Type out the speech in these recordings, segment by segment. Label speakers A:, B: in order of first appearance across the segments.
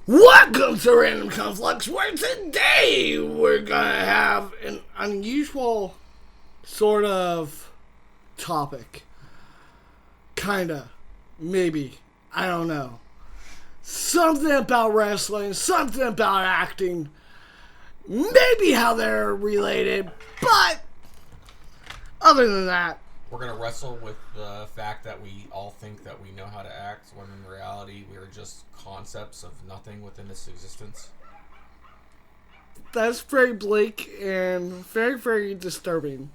A: Welcome to Random Conflux, where today we're gonna have an unusual sort of topic. Kinda. Maybe. I don't know. Something about wrestling, something about acting, maybe how they're related, but other than that,
B: we're going to wrestle with the fact that we all think that we know how to act, when in reality we are just concepts of nothing within this existence.
A: that's very bleak and very, very disturbing.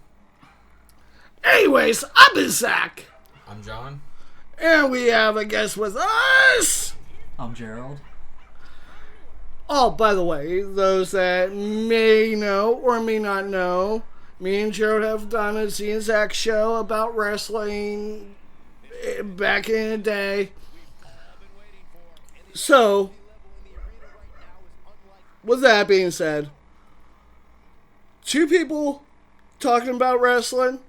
A: Anyways, I've been Zach.
B: I'm John.
A: And we have a guest with us.
C: I'm Gerald.
A: Oh, by the way, those that may know or may not know, me and Gerald have done a Z and Zach show about wrestling back in the day. So, with that being said, two people talking about wrestling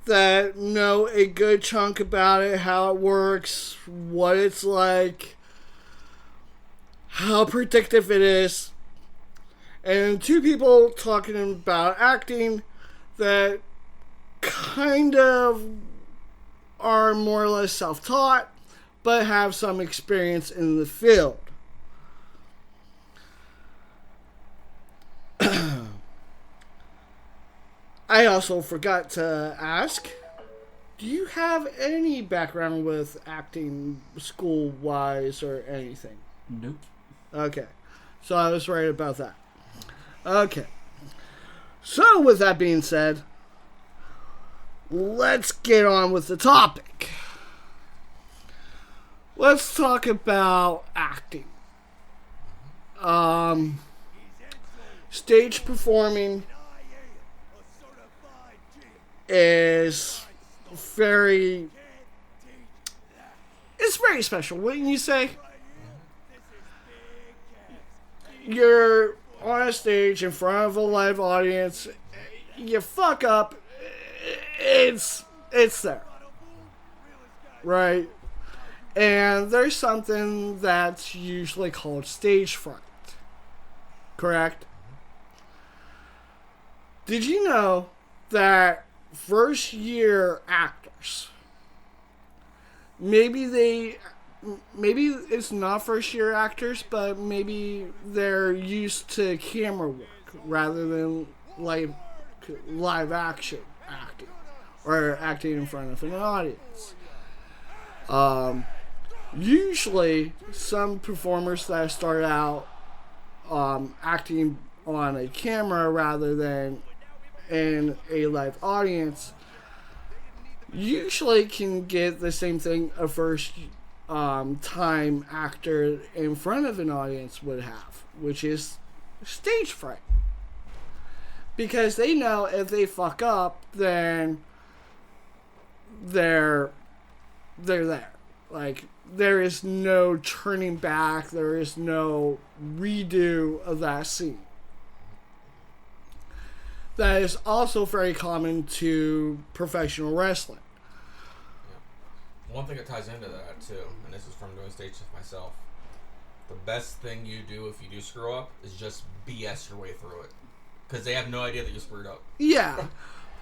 A: that know a good chunk about it, how it works, what it's like, how predictive it is, and two people talking about acting that kind of are more or less self-taught, but have some experience in the field. I also forgot to ask, do you have any background with acting school-wise or anything?
C: Nope.
A: Okay. So I was right about that. Okay. So with that being said, let's get on with the topic. Let's talk about acting. Stage performing is very special, wouldn't you say? You're on a stage in front of a live audience, you fuck up, it's there, right? And there's something that's usually called stage fright, correct? Did you know that first year actors, maybe it's not first year actors, but maybe they're used to camera work rather than live action acting or acting in front of an audience. Usually some performers that start out acting on a camera rather than in a live audience usually can get the same thing a first time actor in front of an audience would have, which is stage fright. Because they know if they fuck up, then they're there. Like, there is no turning back, there is no redo of that scene. That is also very common to professional wrestling.
B: Yeah. One thing that ties into that too, and this is from doing stage stuff myself, the best thing you do if you do screw up is just BS your way through it. Because they have no idea that you screwed up.
A: Yeah,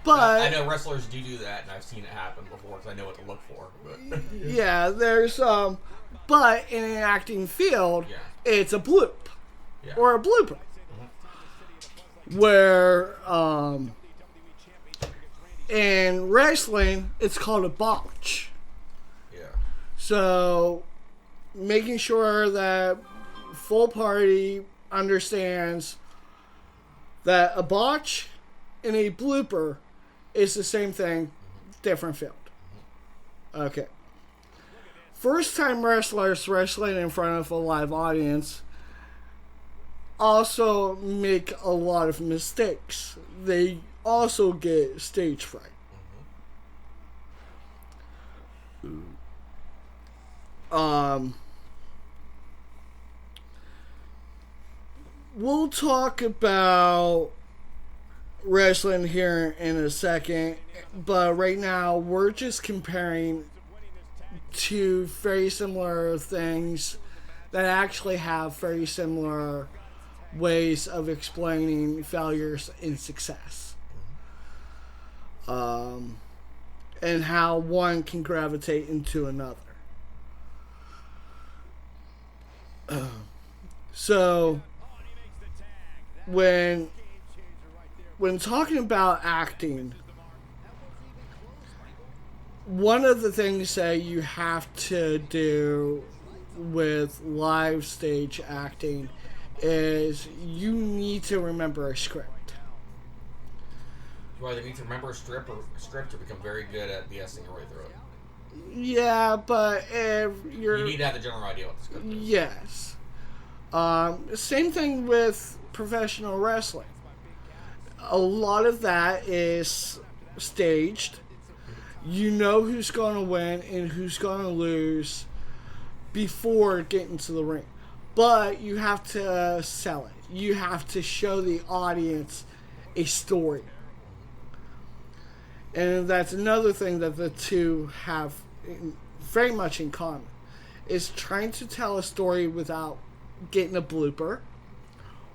A: but
B: I know wrestlers do that, and I've seen it happen before because I know what to look for. But.
A: Yeah, there's but in an acting field,
B: yeah.
A: It's a bloop,
B: yeah.
A: or a blooper, where in wrestling it's called a botch.
B: Yeah.
A: So making sure that full party understands that a botch and a blooper is the same thing, different field. Okay. First time wrestlers wrestling in front of a live audience also make a lot of mistakes. They also get stage fright. We'll talk about wrestling here in a second, but right now we're just comparing two very similar things that actually have very similar ways of explaining failures and success. And how one can gravitate into another. So, when talking about acting, one of the things that you have to do with live stage acting is you need to remember a script.
B: You either need to remember a script or become very good at BSing your way through it.
A: Yeah, but if you're...
B: You need to have the general idea what the script is.
A: Yes. Same thing with professional wrestling. A lot of that is staged. You know who's going to win and who's going to lose before getting to the ring. But you have to sell it. You have to show the audience a story. And that's another thing that the two have very much in common, is trying to tell a story without getting a blooper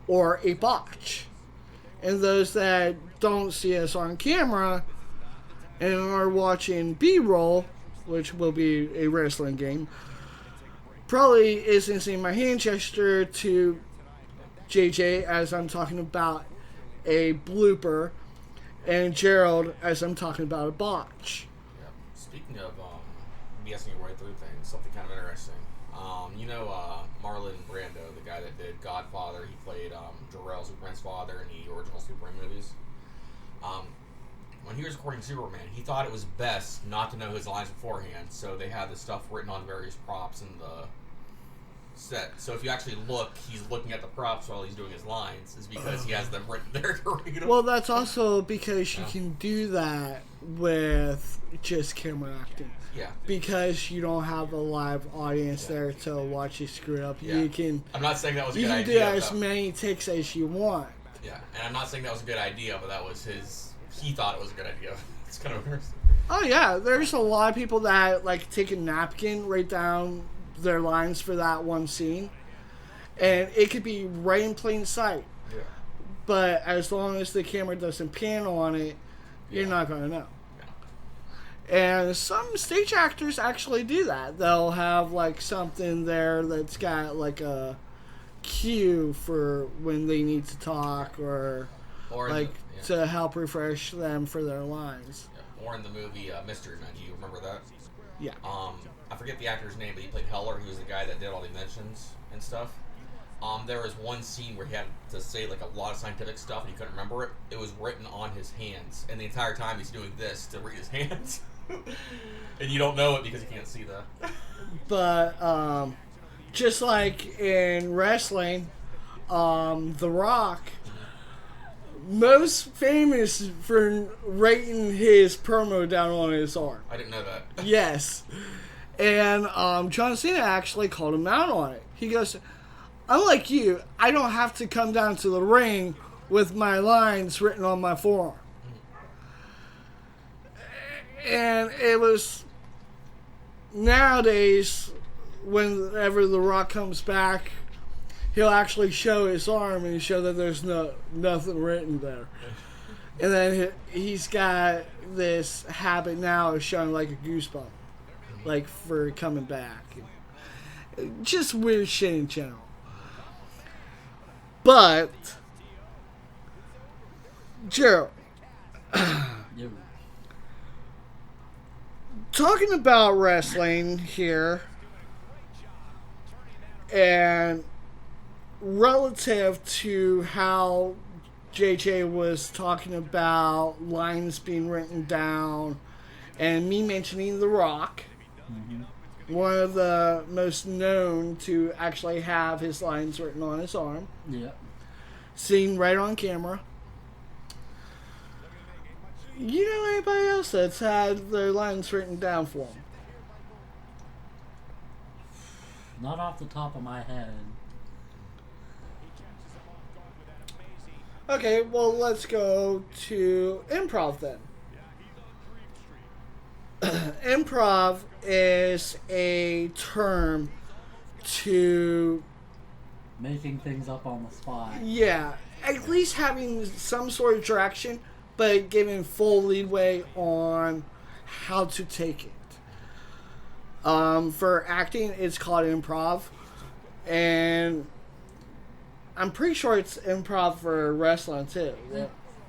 A: or a botch. And those that don't see us on camera and are watching B-roll, which will be a wrestling game, probably isn't seeing my hand gesture to JJ as I'm talking about a blooper, and Gerald as I'm talking about a botch.
B: Yeah. Speaking of BSing your way through things, something kind of interesting. Marlon Brando, the guy that did Godfather, he played Jor-El, Superman's father, in the original Superman movies. When he was recording Superman, he thought it was best not to know his lines beforehand, so they had the stuff written on various props in the set. So if you actually look, he's looking at the props while he's doing his lines, is because he has them written there to read them.
A: Well, that's also because you can do that with just camera acting.
B: Yeah.
A: Because you don't have a live audience there to watch you screw it up.
B: Yeah.
A: You can.
B: I'm not saying that was a good idea.
A: You can do as many takes as you want.
B: Yeah, and I'm not saying that was a good idea, but that was he thought it was a good idea. It's kind of interesting.
A: Oh yeah, there's a lot of people that like take a napkin, write down their lines for that one scene, and it could be right in plain sight.
B: Yeah.
A: But as long as the camera doesn't pan on it, you're not going to know. And some stage actors actually do that. They'll have like something there that's got like a cue for when they need to talk or like to help refresh them for their lines.
B: Yeah. Or in the movie Mystery Men, do you remember that?
A: Yeah.
B: I forget the actor's name, but he played Heller. He was the guy that did all the inventions and stuff. There was one scene where he had to say like a lot of scientific stuff and he couldn't remember it. It was written on his hands, and the entire time he's doing this to read his hands. And you don't know it because you can't see that.
A: But just like in wrestling, The Rock, most famous for writing his promo down on his arm.
B: I didn't know that.
A: Yes. And John Cena actually called him out on it. He goes, unlike you, I don't have to come down to the ring with my lines written on my forearm. And it was nowadays, whenever The Rock comes back, he'll actually show his arm and show that there's nothing written there. And then he's got this habit now of showing like a goosebump, like for coming back. Just weird shit in general. But Gerald, talking about wrestling here, and relative to how JJ was talking about lines being written down, and me mentioning The Rock, one of the most known to actually have his lines written on his arm, seen right on camera. You know anybody else that's had their lines written down for them?
C: Not off the top of my head.
A: Okay, well, let's go to improv then. Improv is a term to,
C: Making things up on the spot.
A: yeah, at least having some sort of direction, but giving full leeway on how to take it. For acting, it's called improv, and I'm pretty sure it's improv for wrestling too.
C: Yeah,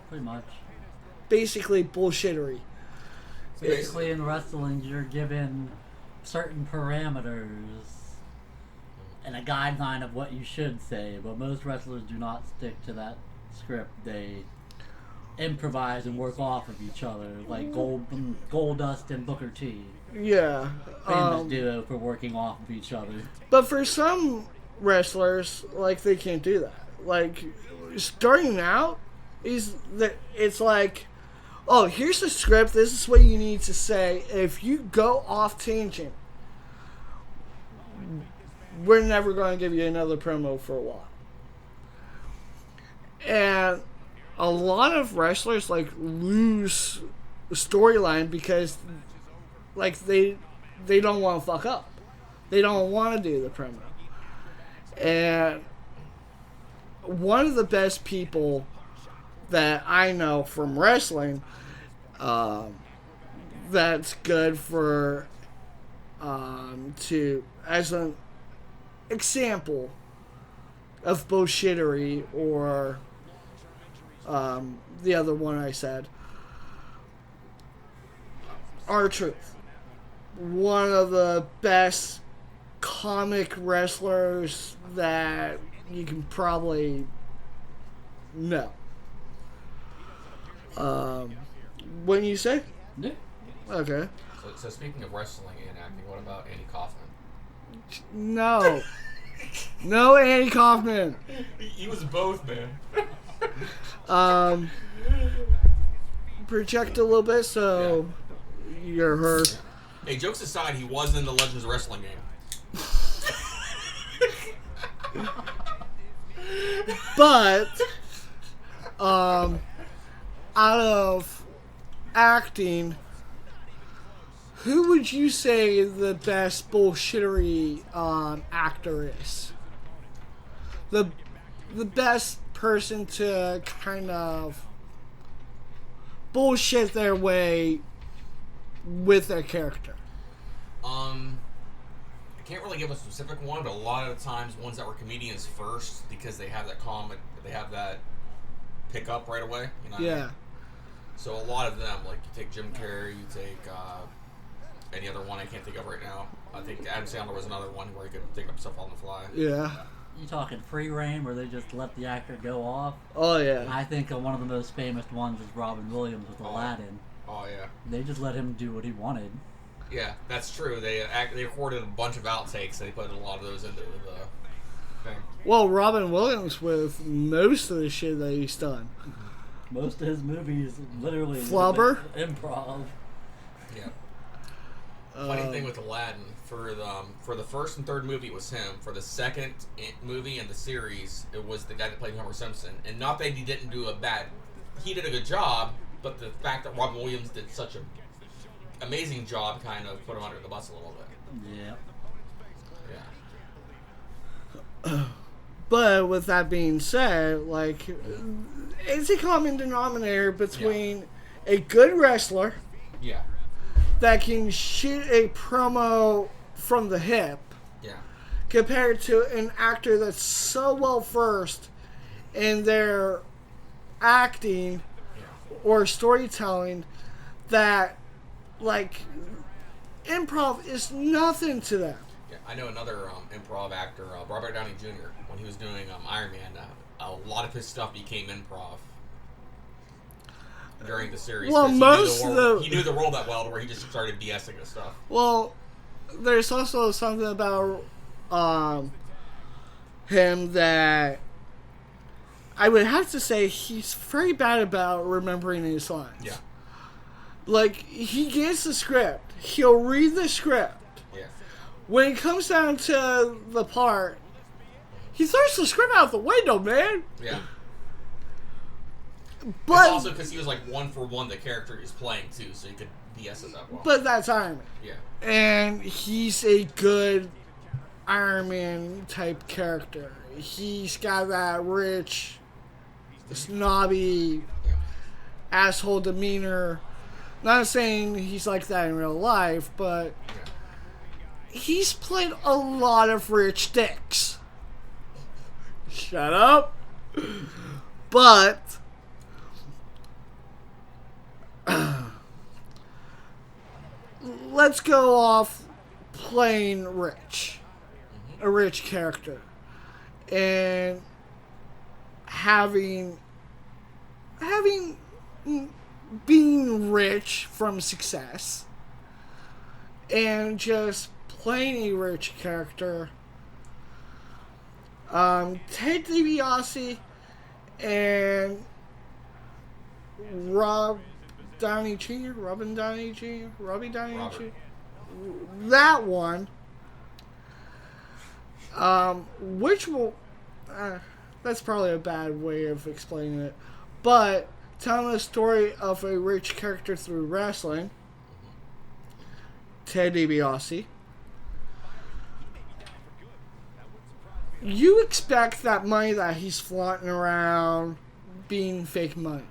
C: pretty much.
A: Basically, bullshittery.
C: Basically, in wrestling, you're given certain parameters and a guideline of what you should say, but most wrestlers do not stick to that script. They improvise and work off of each other, like Goldust and Booker T.
A: Yeah.
C: Famous duo for working off of each other.
A: But for some wrestlers, like, they can't do that. Like, starting out, it's like, oh, here's the script, this is what you need to say. If you go off tangent, we're never going to give you another promo for a while. And a lot of wrestlers, like, lose storyline because, like, they don't want to fuck up. They don't want to do the promo. And one of the best people that I know from wrestling that's good for to as an example of bullshittery or the other one I said, R-Truth. One of the best comic wrestlers that you can probably know. Wouldn't you say?
C: Yeah.
A: Okay.
B: So speaking of wrestling and acting, what about Andy Kaufman?
A: No. No Andy Kaufman.
B: He was both, man.
A: Project a little bit so you're heard.
B: Hey, jokes aside, he was in the Legends Wrestling game.
A: But out of acting, who would you say the best bullshittery actor is? The best person to kind of bullshit their way with their character.
B: I can't really give a specific one, but a lot of the times ones that were comedians first because they have that pick up right away. You know what I mean? So a lot of them, like you take Jim Carrey, you take any other one I can't think of right now. I think Adam Sandler was another one where he could think up stuff on the fly.
A: Yeah.
C: You talking free reign where they just let the actor go off?
A: Oh yeah.
C: I think one of the most famous ones is Robin Williams with Aladdin.
B: Oh yeah.
C: They just let him do what he wanted.
B: Yeah, that's true. They recorded a bunch of outtakes. They put a lot of those into the thing.
A: Well, Robin Williams with most of the shit that he's done.
C: Most of his movies literally
A: Flubber?
C: Improv.
B: Yeah. Funny thing with Aladdin, for the first and third movie it was him. For the second movie and the series, it was the guy that played Homer Simpson. And not that he didn't do he did a good job, but the fact that Robin Williams did such an amazing job kind of put him under the bus a little bit.
C: Yeah.
A: But with that being said, like, it's a common denominator between a good wrestler that can shoot a promo from the hip compared to an actor that's so well versed in their acting or storytelling that, like, improv is nothing to them.
B: Yeah, I know another improv actor, Robert Downey Jr. When he was doing Iron Man, a lot of his stuff became improv during the series.
A: Well,
B: he knew the role that well, to where he just started BSing the stuff.
A: Well, there's also something about him that I would have to say he's very bad about remembering his lines.
B: Yeah.
A: Like, he gets the script. He'll read the script.
B: Yeah.
A: When it comes down to the part, he throws the script out the window, man.
B: Yeah.
A: But
B: it's also because he was like one for one the character he's playing too, so he could BS it that well.
A: But that's Iron Man.
B: Yeah.
A: And he's a good Iron Man type character. He's got that rich, snobby, asshole demeanor. Not saying he's like that in real life, but he's played a lot of rich dicks. Shut up. But let's go off playing rich. A rich character. And having being rich from success. And just playing a rich character. Ted DiBiase and Robbie Downey Jr. That one. Which will... that's probably a bad way of explaining it. But telling the story of a rich character through wrestling. Ted DiBiase. You expect that money that he's flaunting around being fake money.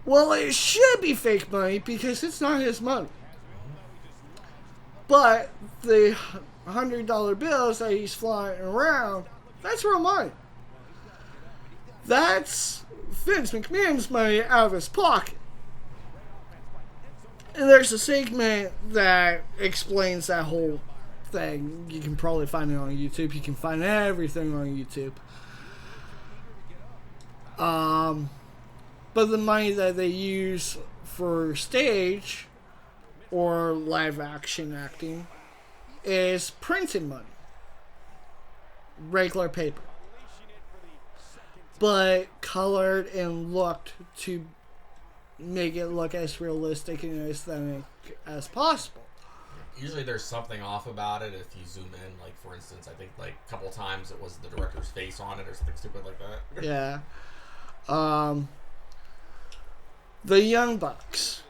A: Well, it should be fake money because it's not his money. But the $100 bills that he's flying around, that's real money. That's Vince McMahon's money out of his pocket. And there's a segment that explains that whole thing. You can probably find it on YouTube. You can find everything on YouTube. But the money that they use for stage or live action acting is printed money. Regular paper. But colored and looked to make it look as realistic and aesthetic as possible.
B: Usually there's something off about it if you zoom in. Like, for instance, I think like a couple times it was the director's face on it or something stupid like that.
A: Yeah. The Young Bucks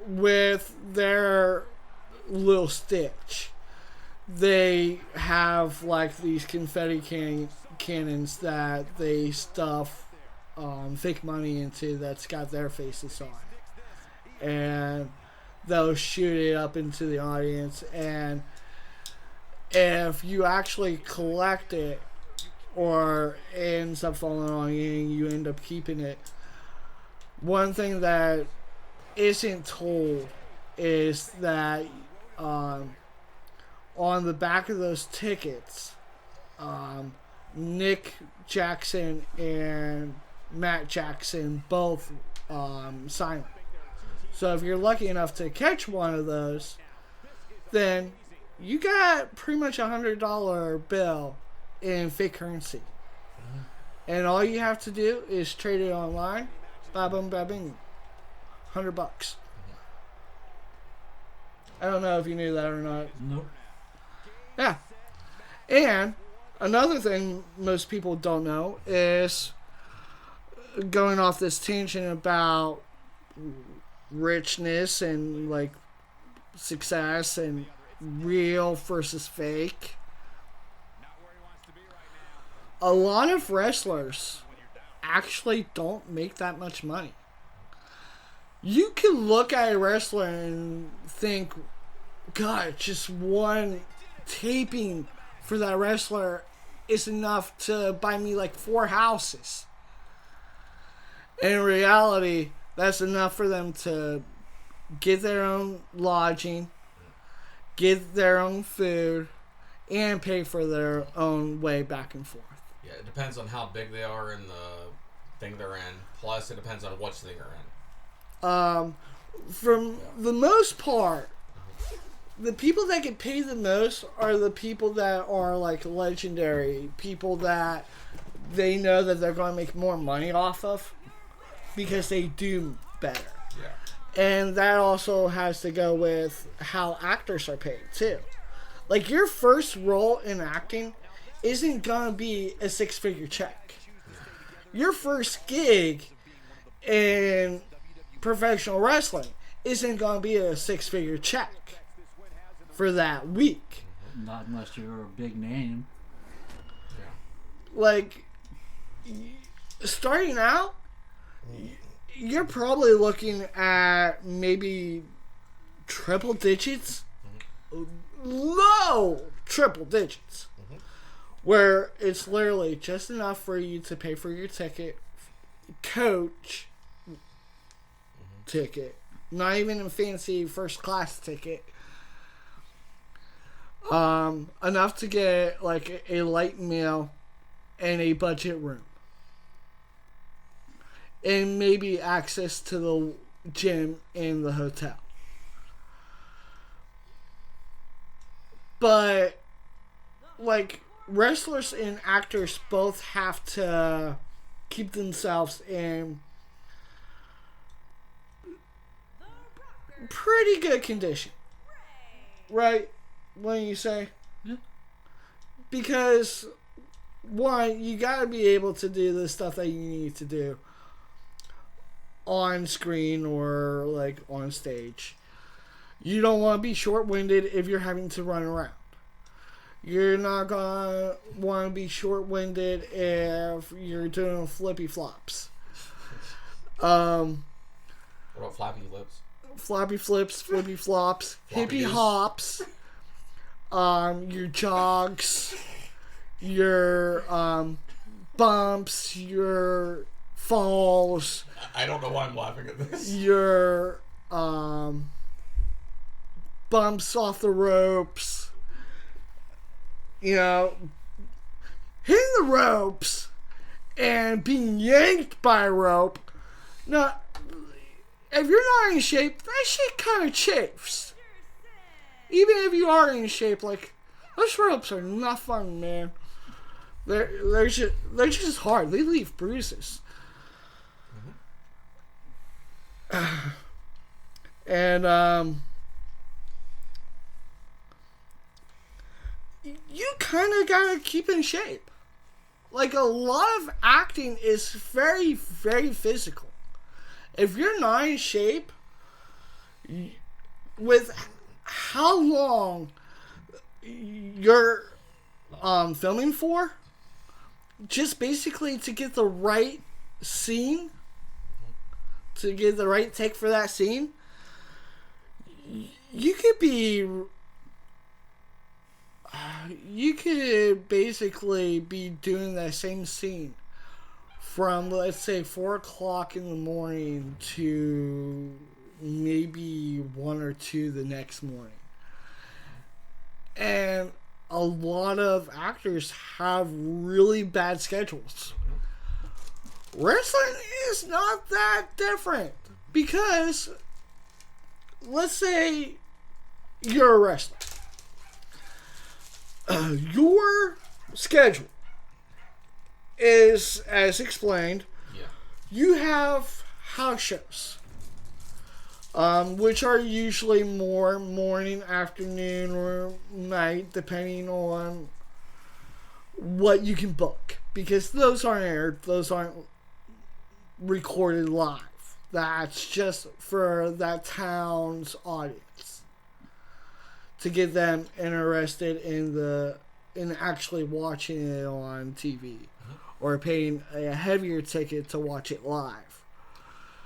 A: with their little Stitch, they have like these confetti cannons that they stuff fake money into that's got their faces on, and they'll shoot it up into the audience. And if you actually collect it or it ends up falling on you and you end up keeping it, one thing that isn't told is that on the back of those tickets, Nick Jackson and Matt Jackson both signed. So if you're lucky enough to catch one of those, then you got pretty much $100 bill in fake currency. And all you have to do is trade it online. Ba-boom, ba-bing. $100. I don't know if you knew that or not.
C: Nope.
A: Yeah. And another thing most people don't know is, going off this tangent about richness and like success and real versus fake, a lot of wrestlers actually don't make that much money. You can look at a wrestler and think, God, just one taping for that wrestler is enough to buy me like 4 houses. In reality, that's enough for them to get their own lodging, get their own food, and pay for their own way back and forth.
B: Yeah, it depends on how big they are in the thing they're in. Plus, it depends on which thing they're in.
A: From the most part, the people that get paid the most are the people that are like legendary, people that they know that they're going to make more money off of because they do better.
B: Yeah.
A: And that also has to go with how actors are paid too. Like, your first role in acting isn't going to be a 6-figure check. Your first gig in professional wrestling isn't going to be a 6-figure check for that week.
C: Not unless you're a big name.
A: Like, starting out, you're probably looking at maybe triple digits, low triple digits, where it's literally just enough for you to pay for your ticket, coach ticket, not even a fancy first class ticket, enough to get like a light meal and a budget room, and maybe access to the gym in the hotel. But like, wrestlers and actors both have to keep themselves in pretty good condition, right? When you say,
C: Yeah.
A: because one, you gotta be able to do the stuff that you need to do on screen or like on stage. You don't want to be short-winded if you're having to run around. You're not gonna want to be short-winded if you're doing flippy flops.
B: What about floppy lips?
A: Floppy flips, flippy flops,
B: Floppy
A: hippie
B: doos.
A: hops, your jogs, your bumps, your falls,
B: I don't know why I'm laughing at this.
A: your bumps off the ropes. You know, hitting the ropes and being yanked by a rope. Now, if you're not in shape, that shit kind of chafes. Even if you are in shape, like, those ropes are not fun, man. They're just hard. They leave bruises. And you kind of gotta keep in shape. Like, a lot of acting is very, very physical. If you're not in shape, with how long you're filming for, just basically to get the right scene, to get the right take for that scene, you could basically be doing that same scene from, let's say, 4 o'clock in the morning to maybe 1 or 2 the next morning. And a lot of actors have really bad schedules. Wrestling is not that different, because let's say you're a wrestler. Your schedule is, as explained, you have house shows, which are usually more morning, afternoon, or night, depending on what you can book, because those aren't aired, those aren't recorded live. That's just for that town's audience, to get them interested in actually watching it on TV, or paying a heavier ticket to watch it live.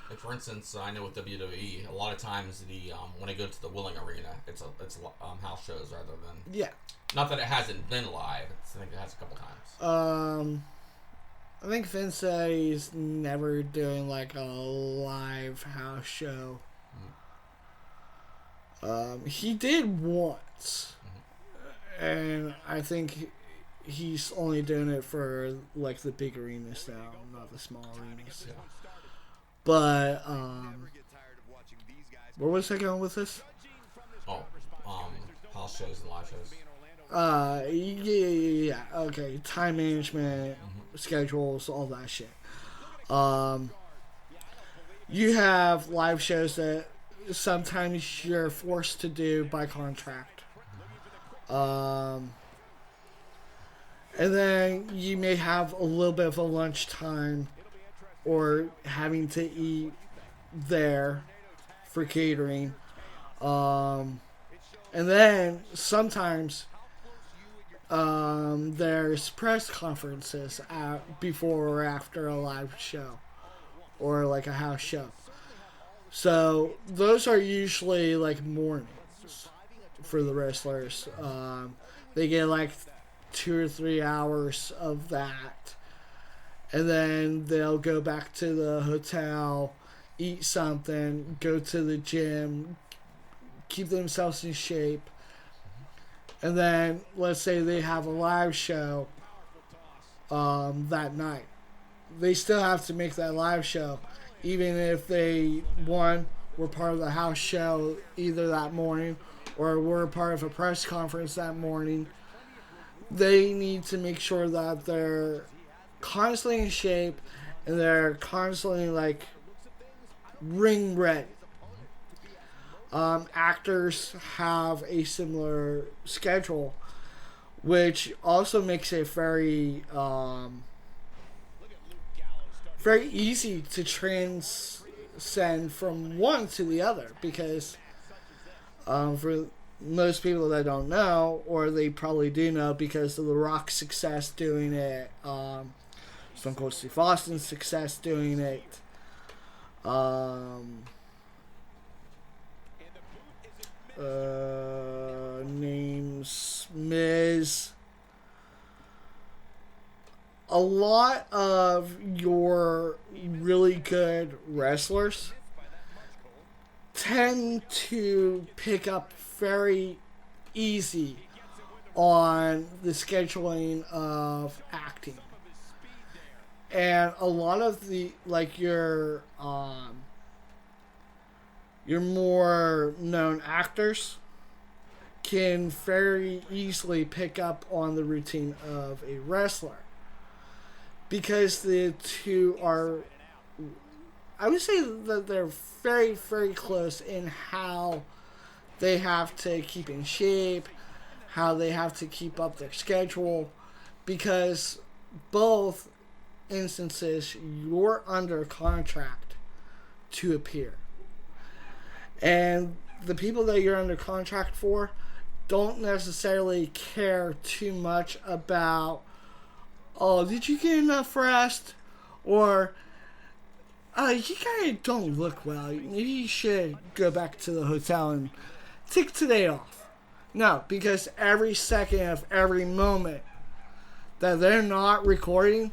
B: Like, for instance, I know with WWE, a lot of times when I go to the Willing Arena, it's house shows rather than.
A: Yeah.
B: Not that it hasn't been live. I think it has a couple times.
A: I think Vince said he's never doing like a live house show. He did once, and I think he's only doing it for like the big arenas now, not the small arenas.
B: Yeah.
A: But where was I going with this?
B: Oh, house shows and live shows.
A: Yeah, okay, time management, schedules, all that shit. You have live shows that sometimes you're forced to do by contract. And then you may have a little bit of a lunchtime, or having to eat there for catering. And then sometimes there's press conferences before or after a live show or like a house show. So those are usually like mornings for the wrestlers. They get like 2 or 3 hours of that. And then they'll go back to the hotel, eat something, go to the gym, keep themselves in shape. And then, let's say they have a live show that night. They still have to make that live show, even if they, one, were part of the house show either that morning or were part of a press conference that morning. They need to make sure that they're constantly in shape and they're constantly, like, ring ready. Actors have a similar schedule, which also makes it very easy to transcend from one to the other, because for most people that don't know, or they probably do know because of The Rock's success doing it, Stone Cold Steve Austin's success doing it, names Miz. A lot of your really good wrestlers tend to pick up very easy on the scheduling of acting. And a lot of the, like, your more known actors can very easily pick up on the routine of a wrestler, because the two are, I would say that they're very, very close in how they have to keep in shape, how they have to keep up their schedule, because both instances you're under contract to appear. And the people that you're under contract for don't necessarily care too much about, oh, did you get enough rest? Or, you kind of don't look well. Maybe you should go back to the hotel and take today off. No, because every second of every moment that they're not recording,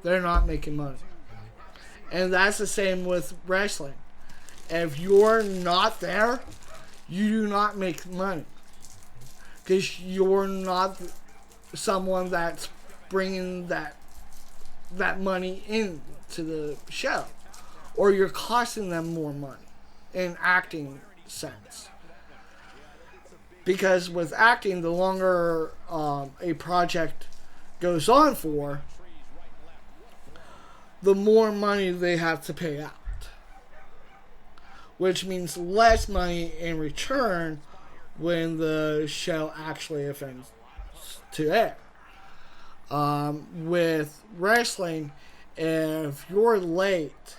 A: they're not making money. And that's the same with wrestling. If you're not there, you do not make money, because you're not someone that's bringing that money into the show, or you're costing them more money in acting sense. Because with acting, the longer a project goes on for, the more money they have to pay out, which means less money in return when the show actually offends to air. With wrestling, if you're late,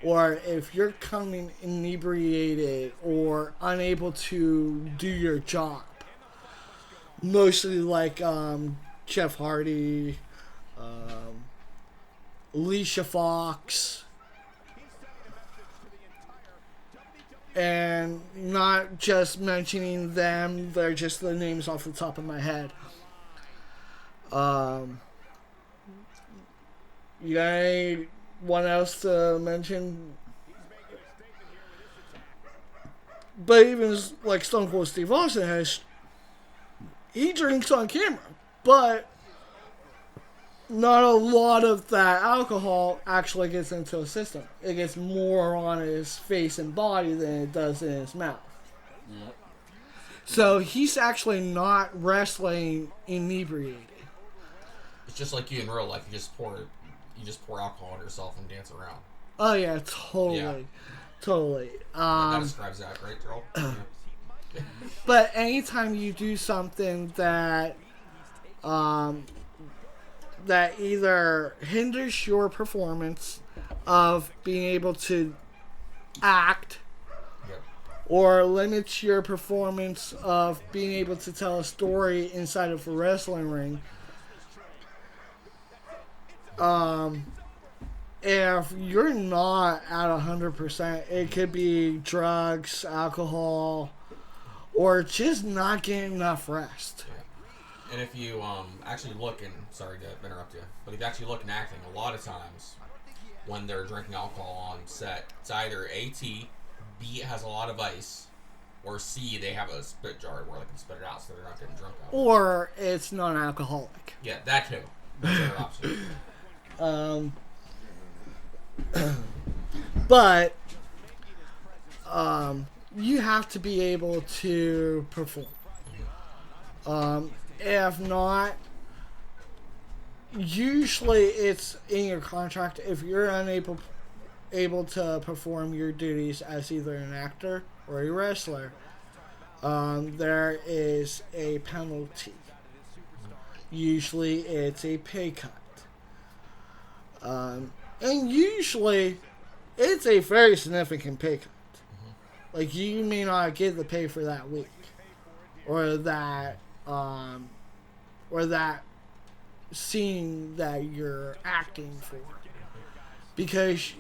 A: or if you're coming inebriated or unable to do your job, mostly like Jeff Hardy, Alicia Fox, and not just mentioning them, they're just the names off the top of my head. You got anyone else to mention? But even like Stone Cold Steve Austin he drinks on camera, but not a lot of that alcohol actually gets into his system. It gets more on his face and body than it does in his mouth. Yep. So he's actually not wrestling inebriated.
B: It's just like you in real life. You just pour alcohol on yourself and dance around.
A: Oh yeah, totally, yeah. Totally.
B: That describes that, right, Gerald?
A: But anytime you do something that that either hinders your performance of being able to act, yep, or limits your performance of being able to tell a story inside of a wrestling ring. If you're not at 100%, it could be drugs, alcohol, or just not getting enough rest.
B: Yeah. And if you actually look, and sorry to interrupt you, but if you actually look in acting, a lot of times when they're drinking alcohol on set, it's either A, T, B, it has a lot of ice, or C, they have a spit jar where they can spit it out so they're not getting drunk out.
A: Or it's non-alcoholic.
B: Yeah, that too. That's another option.
A: But you have to be able to perform. If not, usually it's in your contract. If you're unable to perform your duties as either an actor or a wrestler, there is a penalty. Usually it's a pay cut. And usually it's a very significant pay cut. Like, you may not get the pay for that week, or that scene that you're acting for, because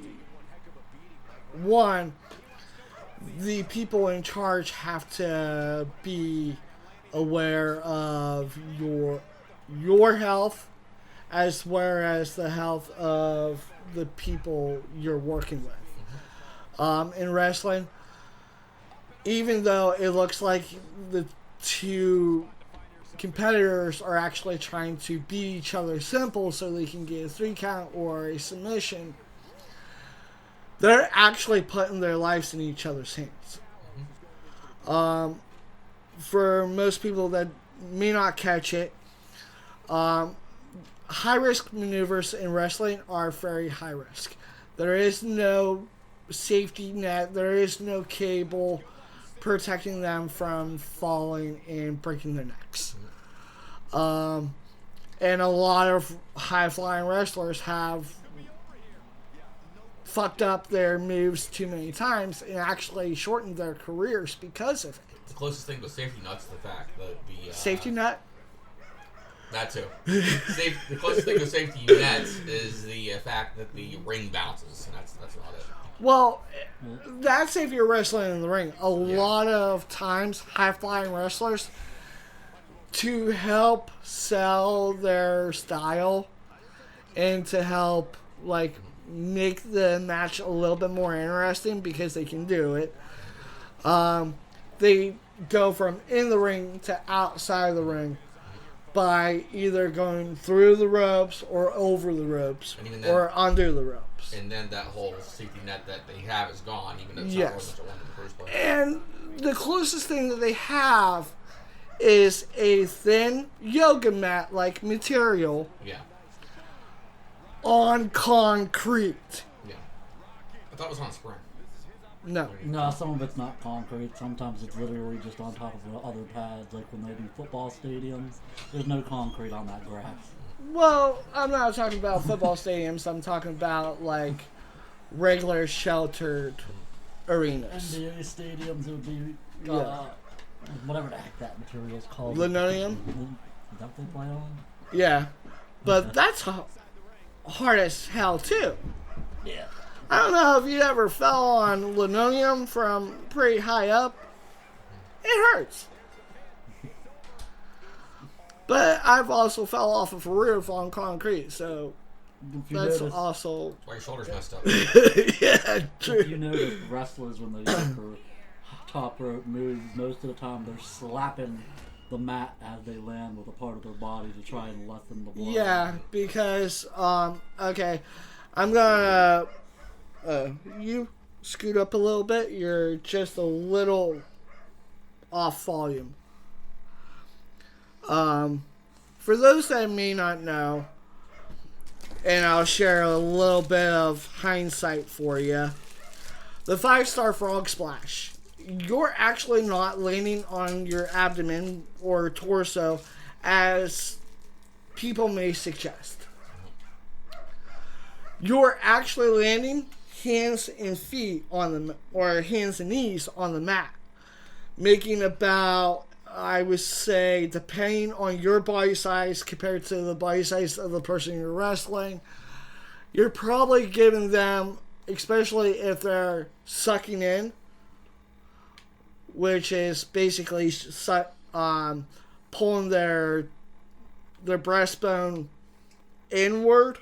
A: one, the people in charge have to be aware of your health, as well as the health of the people you're working with. In wrestling, even though it looks like the two competitors are actually trying to beat each other simple so they can get a 3 count or a submission, they're actually putting their lives in each other's hands. For most people that may not catch it, high-risk maneuvers in wrestling are very high-risk. There is no safety net. There is no cable protecting them from falling and breaking their necks. And a lot of high-flying wrestlers have fucked up their moves too many times and actually shortened their careers because of it.
B: The closest thing to safety nut's the fact that the...
A: safety net?
B: That too. The closest thing to safety nets is the fact that the ring bounces, and that's about it.
A: Well, that's if you're wrestling in the ring. A lot of times, high-flying wrestlers, to help sell their style and to help, like, make the match a little bit more interesting because they can do it, they go from in the ring to outside of the ring by either going through the ropes or over the ropes or under the ropes.
B: And then that whole safety net that they have is gone, even if it's not much of one in the first place.
A: And the closest thing that they have is a thin yoga mat-like material on concrete.
B: Yeah. I thought it was on spring.
A: No.
C: No, some of it's not concrete. Sometimes it's literally just on top of the other pads, like when they do football stadiums. There's no concrete on that grass.
A: Well, I'm not talking about football stadiums. I'm talking about, like, regular sheltered arenas.
C: NBA stadiums, it would be, whatever the heck that material is called.
A: Linoleum?
C: Is that what they play on?
A: Yeah. But that's hard as hell, too.
C: Yeah.
A: I don't know if you ever fell on linoleum from pretty high up. It hurts. But I've also fell off of a roof on concrete, so that's also...
B: That's why your shoulder's messed up.
A: Yeah, true.
C: If you notice wrestlers, when they do for top rope moves, most of the time they're slapping the mat as they land with a part of their body to try and lessen the blow.
A: Yeah, because, okay, I'm gonna... you scoot up a little bit. You're just a little off volume. For those that may not know, and I'll share a little bit of hindsight for you, the 5-star frog splash, you're actually not landing on your abdomen or torso as people may suggest. You're actually landing hands and feet on the, or hands and knees on the mat. making about, I would say, depending on your body size compared to the body size of the person you're wrestling, you're probably giving them, especially if they're sucking in, which is basically pulling their breastbone inward,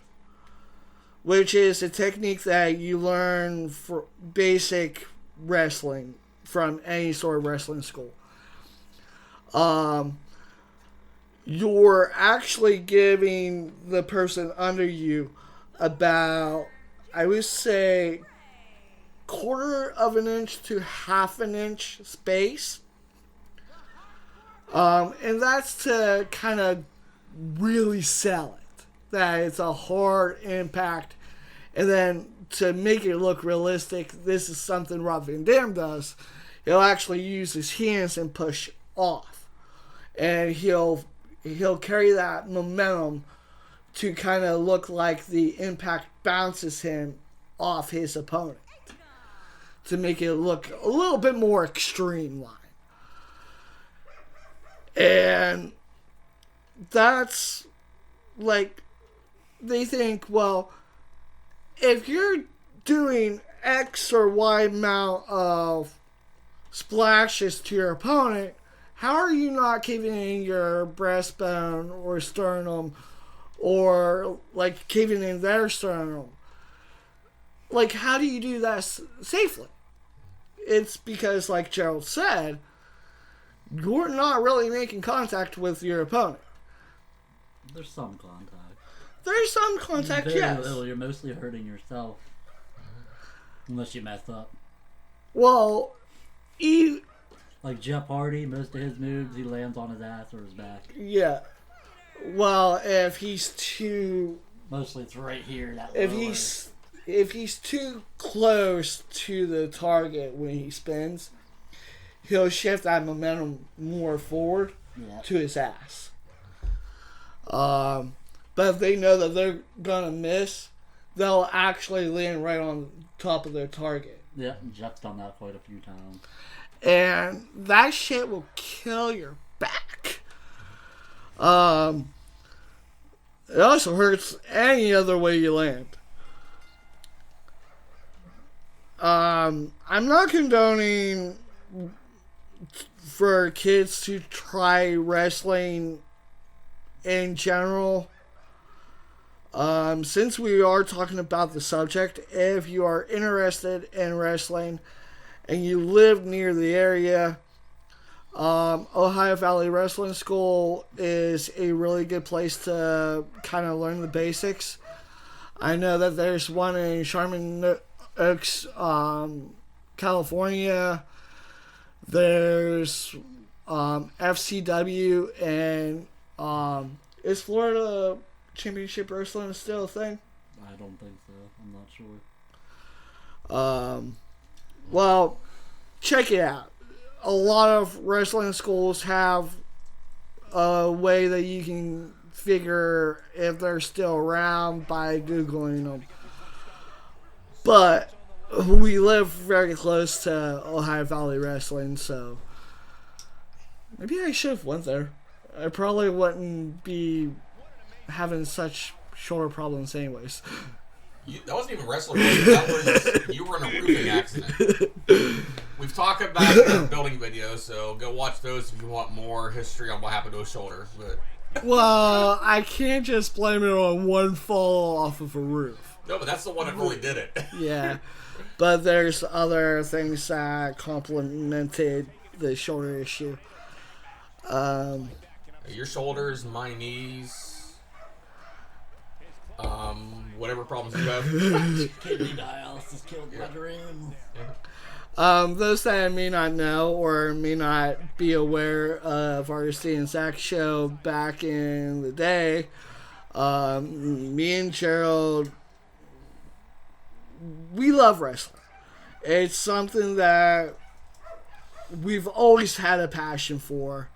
A: which is a technique that you learn for basic wrestling from any sort of wrestling school. You're actually giving the person under you about, I would say, 1/4 of an inch to 1/2 an inch space. And that's to kind of really sell it, that it's a hard impact. And then to make it look realistic, this is something Rob Van Dam does. He'll actually use his hands and push off. And he'll carry that momentum to kind of look like the impact bounces him off his opponent, to make it look a little bit more extreme line. And that's like, they think, well, if you're doing X or Y amount of splashes to your opponent, how are you not caving in your breastbone or sternum, or like caving in their sternum? Like, how do you do that safely? It's because, like Gerald said, you're not really making contact with your opponent.
C: There's some contact.
A: There's some contact,
C: Very
A: yes.
C: little. You're mostly hurting yourself. Unless you mess up.
A: Well,
C: like Jeff Hardy, most of his moves, he lands on his ass or his back.
A: yeah. Well, if he's too...
C: Mostly it's right here.
A: If he's too close to the target when he spins, he'll shift that momentum more forward to his ass. But if they know that they're gonna miss, they'll actually land right on top of their target.
C: Yeah, Jeff's done that quite a few times.
A: And that shit will kill your back. It also hurts any other way you land. I'm not condoning for kids to try wrestling in general. Since we are talking about the subject, if you are interested in wrestling and you live near the area, Ohio Valley Wrestling School is a really good place to kind of learn the basics. I know that there's one in Sherman Oaks, California. There's FCW, and is Florida Championship Wrestling still a thing?
C: I don't think so. I'm not sure.
A: Well, check it out. A lot of wrestling schools have a way that you can figure if they're still around by Googling them. But we live very close to Ohio Valley Wrestling, so maybe I should have went there. I probably wouldn't be having such shoulder problems anyways.
B: That wasn't even wrestling. You were in a roofing accident. We've talked about it in our building videos, so go watch those if you want more history on what happened to his shoulder. But
A: well, I can't just blame it on one fall off of a roof.
B: no, but that's the one that really did it.
A: Yeah, but there's other things that complemented the shoulder issue.
B: Your shoulders, my knees, whatever problems you have.
C: Kidney dialysis killed my dream.
A: Those that may not know or may not be aware of our Steve and Zach show back in the day, me and Gerald, we love wrestling. It's something that we've always had a passion for.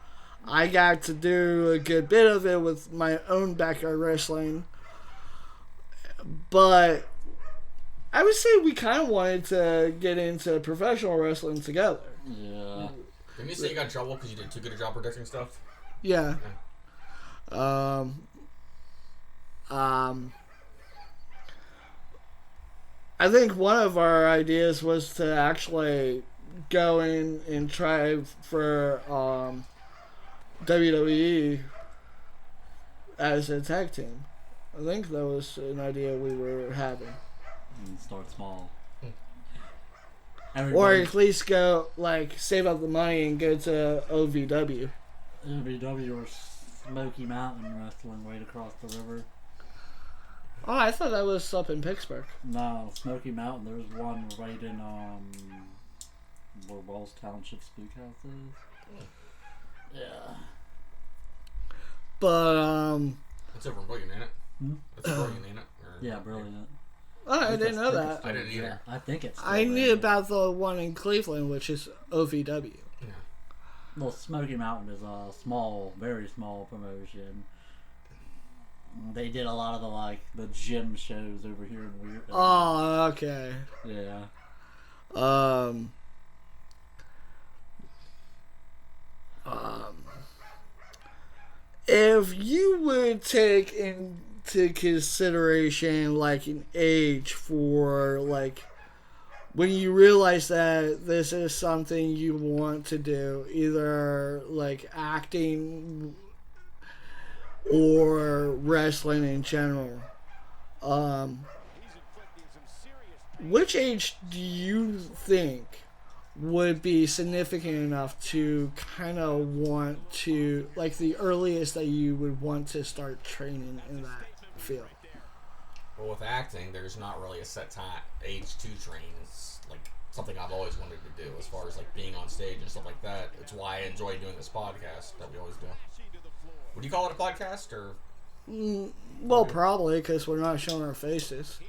A: I got to do a good bit of it with my own backyard wrestling, but I would say we kind of wanted to get into professional wrestling together.
C: Yeah.
B: Didn't you say you got in trouble because you did too good a job predicting stuff?
A: Yeah. I think one of our ideas was to actually go in and try for WWE as a tag team. I think that was an idea we were having.
C: And start small.
A: Or at least go, save up the money and go to OVW.
C: OVW or Smoky Mountain Wrestling right across the river.
A: Oh, I thought that was up in Pittsburgh.
C: No, Smoky Mountain. There's one right in where Wells Township Spookhouse is. Yeah.
A: But
B: It's over in Brilliant, ain't it? That's Brilliant, ain't it?
C: Yeah, Brilliant.
A: Oh, I didn't know that.
B: I didn't either.
C: I think it's.
A: I knew about the one in Cleveland, which is OVW.
B: Yeah.
C: Well, Smoky Mountain is a small, very small promotion. They did a lot of the gym shows over here in Weird.
A: Oh, okay.
C: Yeah.
A: If you would take into consideration an age for when you realize that this is something you want to do, either acting or wrestling in general, which age do you think would be significant enough to kind of want to, the earliest that you would want to start training in that field?
B: Well, with acting, there's not really a set time age to train. It's something I've always wanted to do as far as being on stage and stuff like that. It's why I enjoy doing this podcast that we always do. Would you call it a podcast or?
A: Well, probably because we're not showing our faces.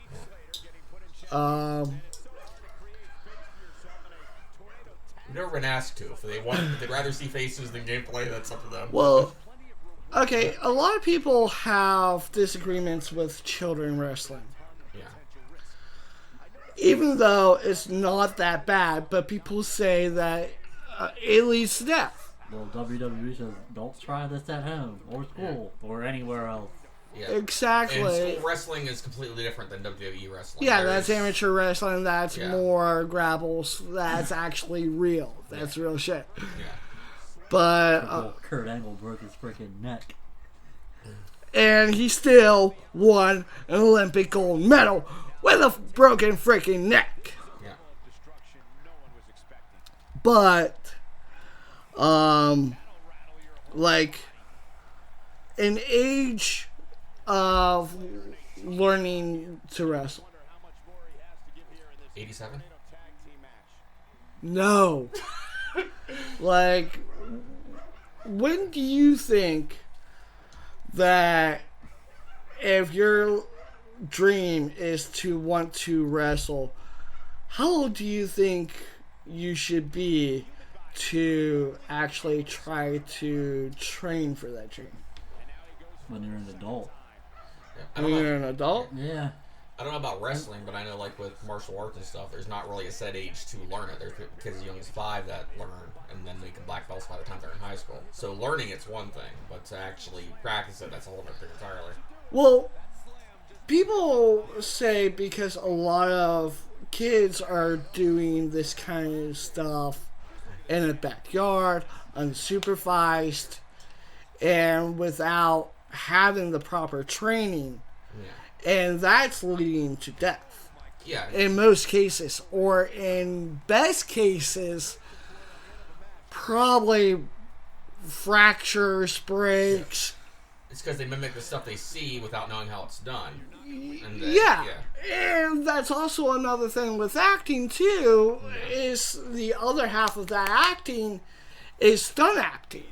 B: We've never been asked to. If they'd rather see faces than gameplay, that's up to them.
A: Well, okay, a lot of people have disagreements with children wrestling.
B: Yeah.
A: Even though it's not that bad, but people say that it leads to death.
C: Well, WWE says don't try this at home or school or anywhere else.
B: Yeah.
A: Exactly.
B: And school wrestling is completely different than WWE wrestling.
A: Yeah, that's amateur wrestling. That's
B: Yeah.
A: more grabbles. That's actually real. That's real shit.
B: Yeah.
A: But
C: Kurt Angle broke his freaking neck.
A: and he still won an Olympic gold medal with a broken freaking neck.
B: Yeah.
A: But an age of learning to wrestle.
B: 87?
A: No. When do you think that if your dream is to want to wrestle, how old do you think you should be to actually try to train for that dream?
C: When you're an adult.
B: Yeah.
A: When you're an adult?
C: Yeah.
B: I don't know about wrestling, but I know with martial arts and stuff, there's not really a set age to learn it. There's kids as young as 5 that learn, and then they can black belts by the time they're in high school. So learning it's one thing, but to actually practice it, that's a whole other thing entirely.
A: Well, people say because a lot of kids are doing this kind of stuff in the backyard, unsupervised, and without having the proper training.
B: Yeah.
A: And that's leading to death.
B: Yeah.
A: In most cases. Or in best cases, probably fractures, breaks.
B: It's because they mimic the stuff they see without knowing how it's done. And
A: Yeah. And that's also another thing with acting, too, is the other half of that acting is stunt acting.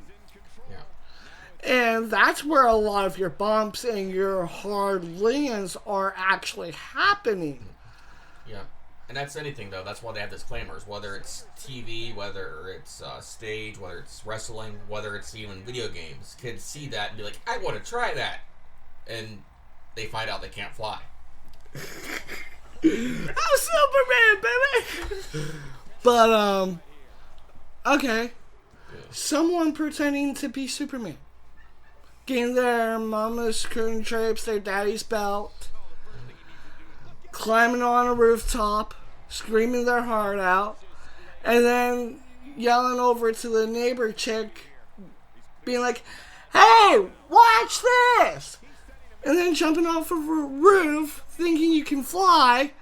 A: And that's where a lot of your bumps and your hard lands are actually happening.
B: Yeah. And that's anything, though. That's why they have disclaimers. Whether it's TV, whether it's stage, whether it's wrestling, whether it's even video games. Kids see that and be like, I want to try that. And they find out they can't fly.
A: I'm Superman, baby! But, okay. someone pretending to be Superman. Getting their mama's curtain drapes, their daddy's belt, climbing on a rooftop, screaming their heart out, and then yelling over to the neighbor chick, being like, "Hey, watch this!" And then jumping off of a roof, thinking you can fly,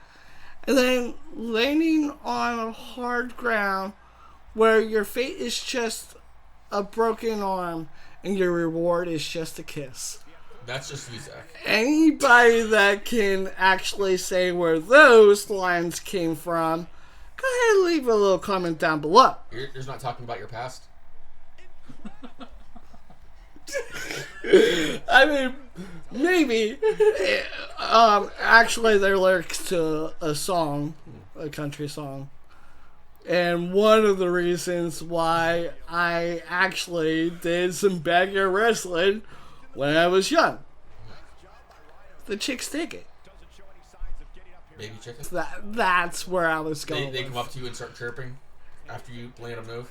A: and then landing on a hard ground where your fate is just a broken arm and your reward is just a kiss.
B: That's just you, Zach.
A: Anybody that can actually say where those lines came from, go ahead and leave a little comment down below.
B: You're just not talking about your past?
A: I mean, maybe. Actually, they're lyrics to a song, a country song. And one of the reasons why I actually did some backyard wrestling when I was young. The chicks dig it.
B: Baby chicken?
A: That's where I was going.
B: They come up to you and start chirping after you land a move?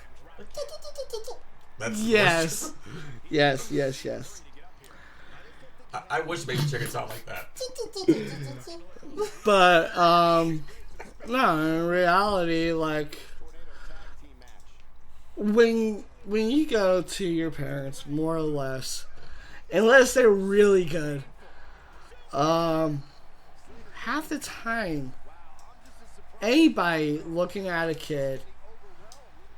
B: That's
A: yes. Yes.
B: I wish baby chickens sound like that.
A: But, no, in reality, like, when you go to your parents, more or less, unless they're really good, half the time, anybody looking at a kid,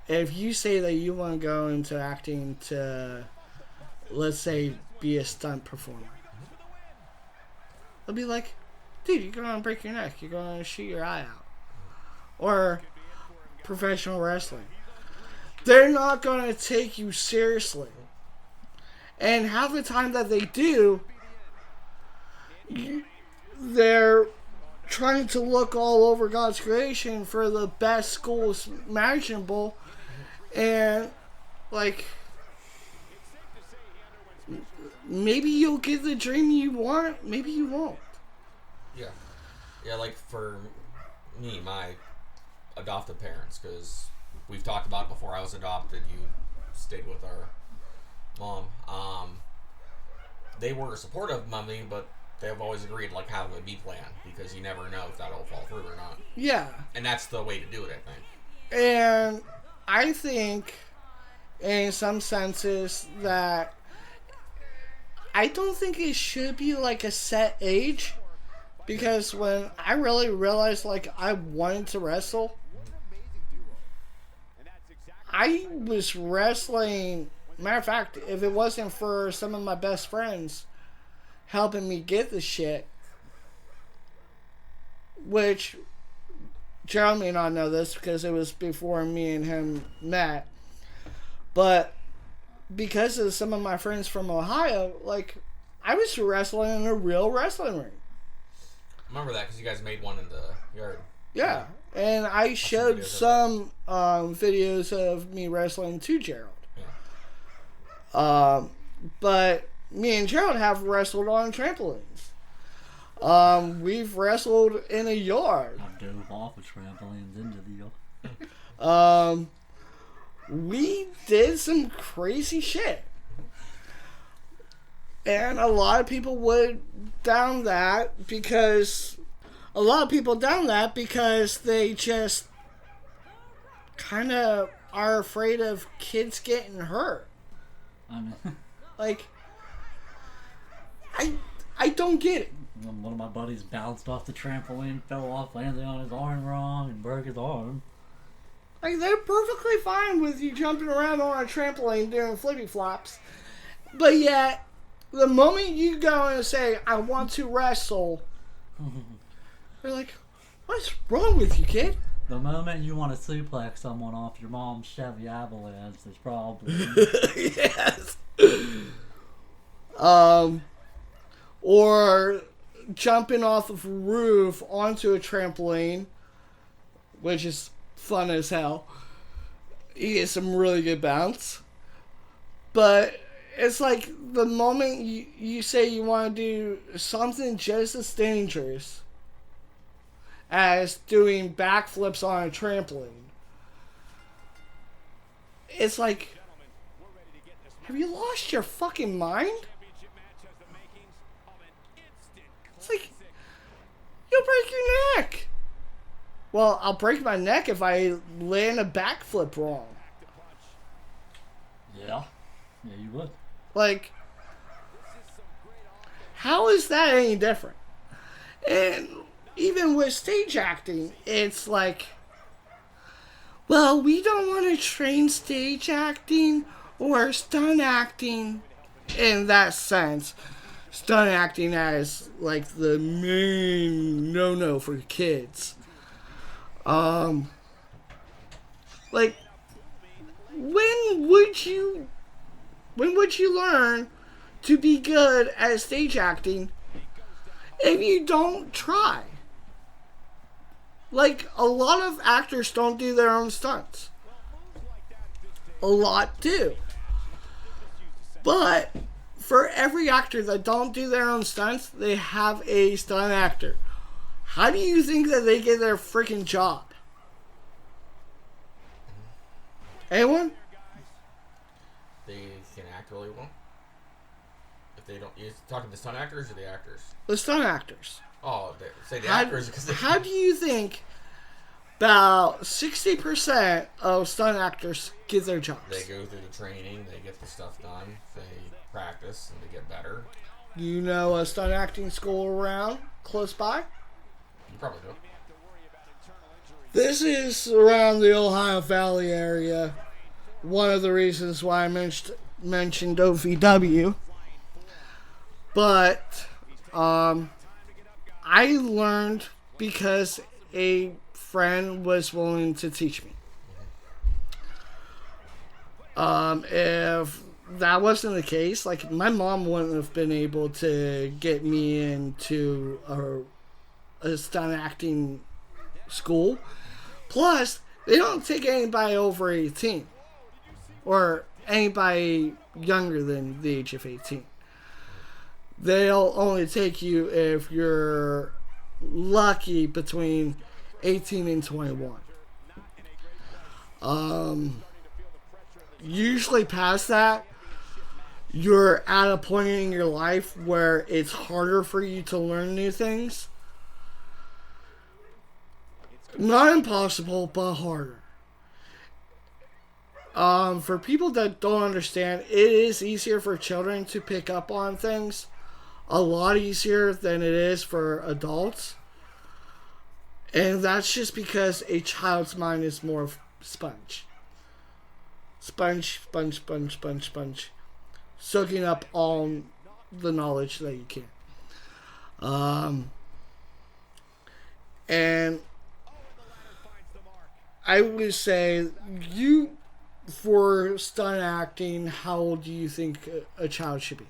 A: if you say that you want to go into acting to, let's say, be a stunt performer, they'll be like, dude, you're going to break your neck. You're going to shoot your eye out. Or professional wrestling. They're not going to take you seriously. And half the time that they do, they're trying to look all over God's creation for the best schools imaginable. And, like, maybe you'll get the dream you want, maybe you won't.
B: Yeah, like for me, my adoptive parents, because we've talked about it before I was adopted, you stayed with our mom. They were supportive of me, but they've always agreed, like, have a B plan, because you never know if that'll fall through or not.
A: Yeah.
B: And that's the way to do it, I think.
A: And I think, in some senses, that I don't think it should be like a set age, because when I really realized, like, I wanted to wrestle, I was wrestling. Matter of fact, if it wasn't for some of my best friends helping me get the shit, which Gerald may not know this because it was before me and him met, but because of some of my friends from Ohio, like, I was wrestling in a real wrestling ring.
B: I remember that because you guys made one in the yard.
A: Yeah, and I showed some videos of me wrestling to Gerald.
B: Yeah.
A: But me and Gerald have wrestled on trampolines. We've wrestled in a yard.
C: I dove off of trampolines into the yard.
A: We did some crazy shit. And a lot of people would down that because they just kind of are afraid of kids getting hurt.
C: I mean,
A: Like, I don't get it.
C: one of my buddies bounced off the trampoline, fell off, landed on his arm wrong, and broke his arm.
A: Like, they're perfectly fine with you jumping around on a trampoline doing flippy flops. But yet, the moment you go and say, I want to wrestle, they're like, what's wrong with you, kid?
C: The moment you want to suplex someone off your mom's Chevy Avalanche, there's probably...
A: Yes. Or jumping off of a roof onto a trampoline, which is fun as hell. You get some really good bounce. But it's like the moment you say you want to do something just as dangerous as doing backflips on a trampoline, it's like, Have you lost your fucking mind? It's like, you'll break your neck. Well, I'll break my neck if I land a backflip wrong.
C: Yeah. Yeah, you would.
A: Like, how is that any different? And even with stage acting, it's like, well, we don't want to train stage acting or stunt acting in that sense. Stunt acting as like the main no-no for kids. Like, when would you learn to be good at stage acting if you don't try? Like, a lot of actors don't do their own stunts. A lot do. But for every actor that don't do their own stunts, they have a stunt actor. How do you think that they get their freaking job? Anyone?
B: They can act really well. If they don't, you're talking the stunt actors or the actors?
A: The stunt actors.
B: Oh, say the actors because
A: how do you think about 60% of stunt actors get their jobs?
B: They go through the training, they get the stuff done, they practice, and they get better.
A: Do you know a stunt acting school around close by?
B: You probably do.
A: This is around the Ohio Valley area. One of the reasons why I mentioned OVW. But I learned because a friend was willing to teach me. If that wasn't the case, like, my mom wouldn't have been able to get me into a stunt acting school. Plus, they don't take anybody over 18 or anybody younger than the age of 18. They'll only take you if you're lucky between 18 and 21. Usually past that, you're at a point in your life where it's harder for you to learn new things. Not impossible, but harder. For people that don't understand, it is easier for children to pick up on things. A lot easier than it is for adults. And that's just because a child's mind is more of sponge. Sponge. Soaking up all the knowledge that you can. And I would say, for stunt acting, how old do you think a child should be?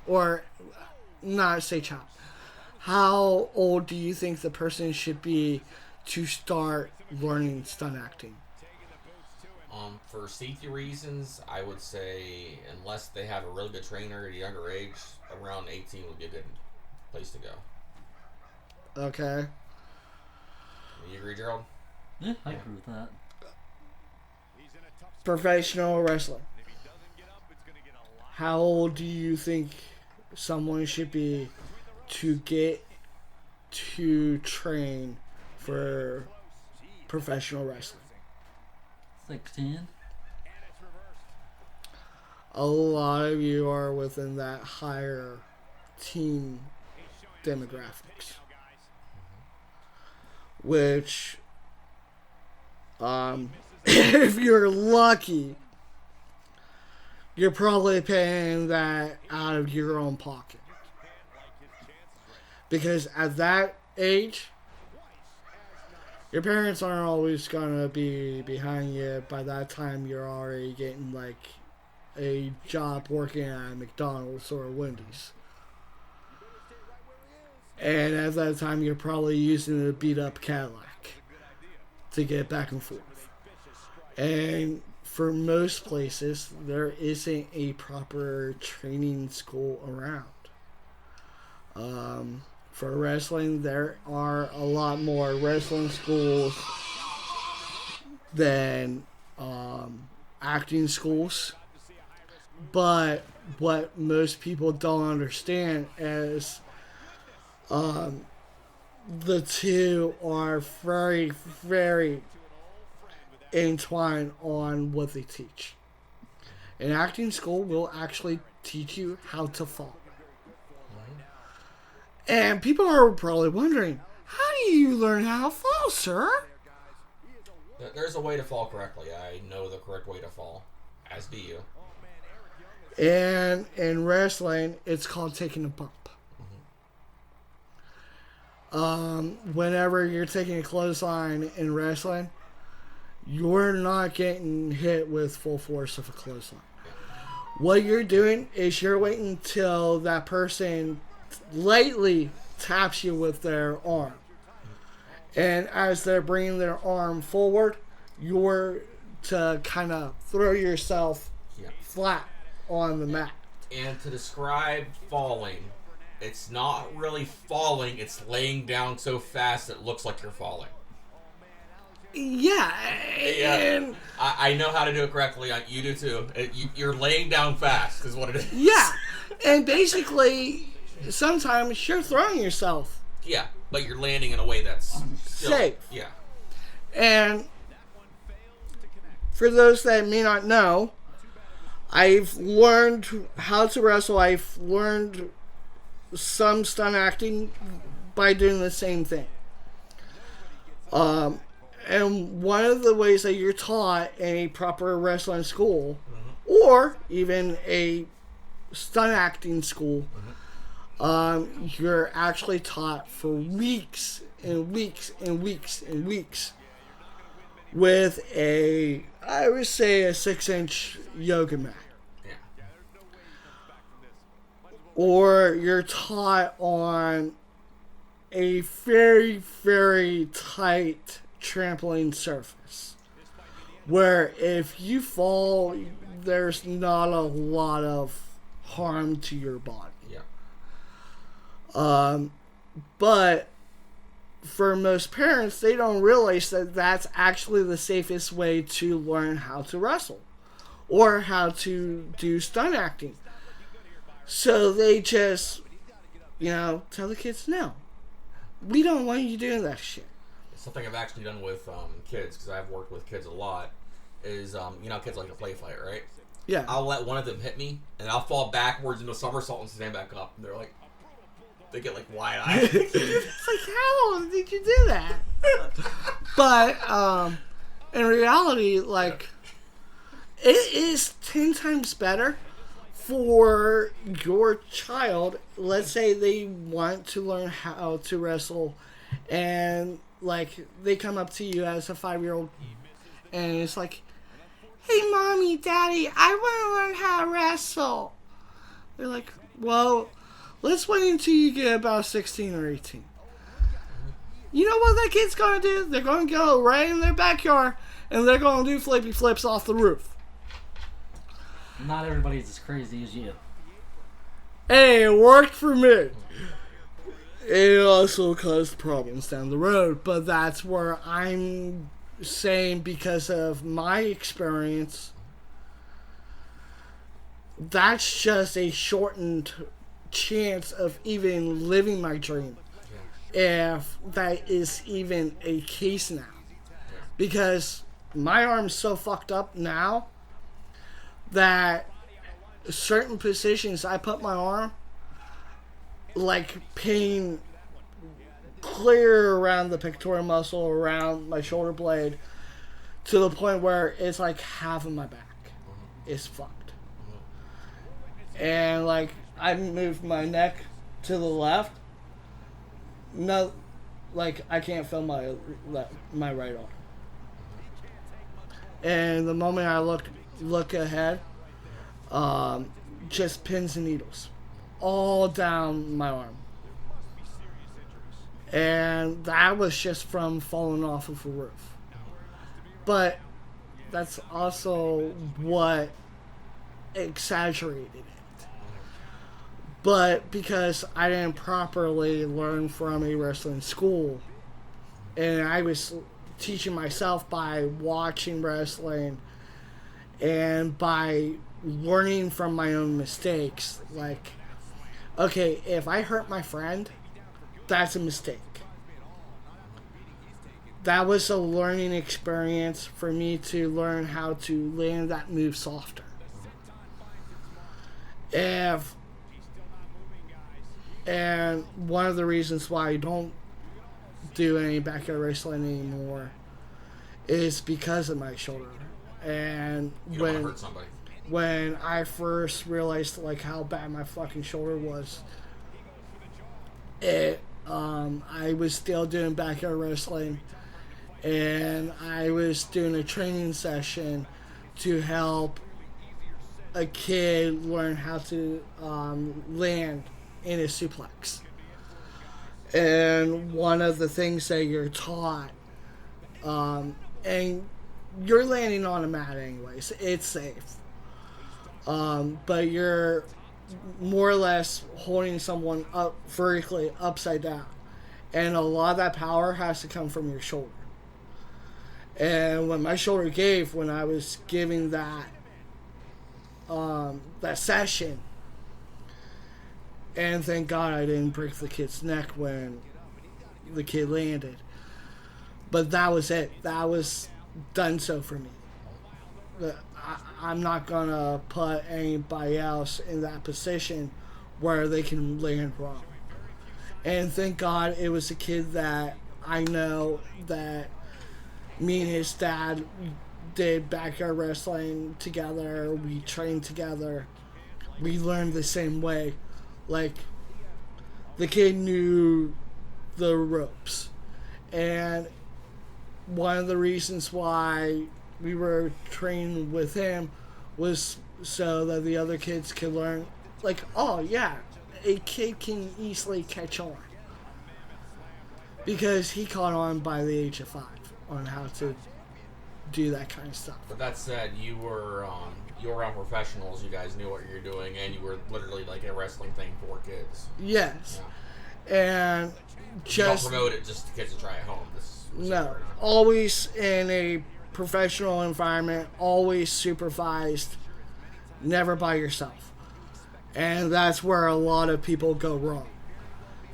A: Or, not say child. How old do you think the person should be to start learning stunt acting?
B: For safety reasons, I would say, unless they have a really good trainer at a younger age, around 18 would be a good place to go.
A: Okay.
B: You agree, Gerald?
C: Yeah, I agree with that.
A: Professional wrestler. How old do you think someone should be to get to train for professional wrestling?
C: 16.
A: A lot of you are within that higher teen demographics. Which, if you're lucky, you're probably paying that out of your own pocket. Because at that age, your parents aren't always going to be behind you. By that time, you're already getting, like, a job working at McDonald's or Wendy's. And at that time, you're probably using a beat-up Cadillac to get back and forth. And for most places, there isn't a proper training school around. For wrestling, there are a lot more wrestling schools than acting schools. But what most people don't understand is the two are very, very entwined on what they teach. An acting school will actually teach you how to fall. And people are probably wondering, how do you learn how to fall, sir?
B: There's a way to fall correctly. I know the correct way to fall, as do you.
A: And in wrestling, it's called taking a bump. Whenever you're taking a clothesline in wrestling, you're not getting hit with full force of a clothesline. What you're doing is you're waiting until that person lightly taps you with their arm. And as they're bringing their arm forward, you're to kind of throw yourself flat on the mat.
B: And to describe falling, it's not really falling, it's laying down so fast it looks like you're falling.
A: Yeah. And
B: I know how to do it correctly. You do too. You're laying down fast is what it is.
A: Yeah. And basically, sometimes you're throwing yourself.
B: Yeah, but you're landing in a way that's still,
A: safe.
B: Yeah.
A: And for those that may not know, I've learned how to wrestle. I've learned some stunt acting by doing the same thing. And one of the ways that you're taught in a proper wrestling school, or even a stunt acting school, you're actually taught for weeks and weeks and weeks and weeks with I would say a 6-inch yoga mat.
B: Yeah.
A: Or you're taught on a very, very tight trampoline surface where if you fall, there's not a lot of harm to your body.
B: Yeah.
A: But for most parents, they don't realize that that's actually the safest way to learn how to wrestle or how to do stunt acting. So they just, tell the kids, no, we don't want you doing that shit.
B: Something I've actually done with kids, because I've worked with kids a lot, is, kids like to play fight, right?
A: Yeah.
B: I'll let one of them hit me, and I'll fall backwards into a somersault and stand back up. And they're like, they get like wide-eyed.
A: It's like, how did you do that? But in reality, like, it is 10 times better for your child. Let's say they want to learn how to wrestle, and like they come up to you as a 5-year-old, and it's like, "Hey, mommy, daddy, I want to learn how to wrestle." They're like, "Well, let's wait until you get about 16 or 18. You know what that kid's going to do? They're going to go right in their backyard, and they're going to do flippy flips off the roof.
C: Not everybody's as crazy as you.
A: Hey, it worked for me. It also caused problems down the road, but that's where I'm saying, because of my experience, that's just a shortened chance of even living my dream, if that is even a case now. Because my arm's so fucked up now that certain positions I put my arm, like pain clear around the pectoral muscle, around my shoulder blade, to the point where it's like half of my back is fucked. And like I moved my neck to the left, no, like I can't feel my right arm. And the moment I look ahead, just pins and needles all down my arm. And that was just from falling off of a roof. But that's also what exaggerated it. But because I didn't properly learn from a wrestling school, and I was teaching myself by watching wrestling and by learning from my own mistakes. Like, okay, if I hurt my friend, that's a mistake. That was a learning experience for me to learn how to land that move softer. And one of the reasons why I don't do any backyard wrestling anymore is because of my shoulder. And
B: You don't want to hurt somebody.
A: when I first realized like how bad my fucking shoulder was, I was still doing backyard wrestling, and I was doing a training session to help a kid learn how to land in a suplex. And one of the things that you're taught, and you're landing on a mat anyways, it's safe. But you're more or less holding someone up vertically upside down. And a lot of that power has to come from your shoulder. And when my shoulder gave, when I was giving that session, and thank God I didn't break the kid's neck when the kid landed. But that was it. That was done so for me. I'm not going to put anybody else in that position where they can land wrong. And thank God it was a kid that I know that me and his dad did backyard wrestling together. We trained together. We learned the same way. Like, the kid knew the ropes. And one of the reasons why we were training with him was so that the other kids could learn, like, oh yeah, a kid can easily catch on. Because he caught on by the age of 5 on how to do that kind of stuff.
B: But that said, you were around professionals. You guys knew what you were doing, and you were literally like a wrestling thing for kids.
A: Yes.
B: Yeah.
A: And just...
B: You don't promote it just to kids to try at home.
A: No. Always in a professional environment, always supervised, never by yourself. And that's where a lot of people go wrong.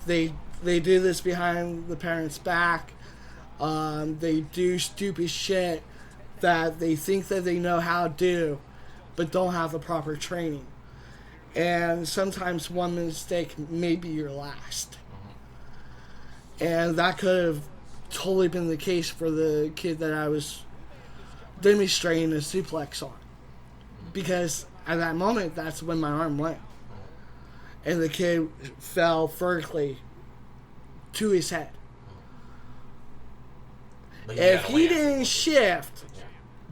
A: They do this behind the parents' back. They do stupid shit that they think that they know how to do, but don't have the proper training. And sometimes one mistake may be your last. And that could have totally been the case for the kid that I was demonstrating a suplex on. Because at that moment, that's when my arm went. And the kid fell vertically to his head. If he didn't shift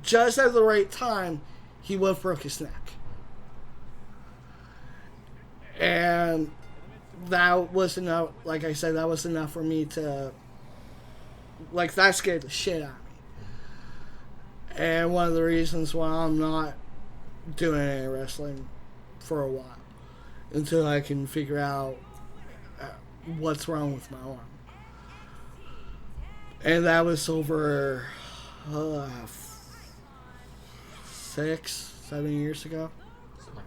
A: just at the right time, he would have broke his neck. And that was enough, like I said, that was enough for me to, like, that scared the shit out of me. And one of the reasons why I'm not doing any wrestling for a while, until I can figure out what's wrong with my arm. And that was over 6-7 years ago.
B: Something like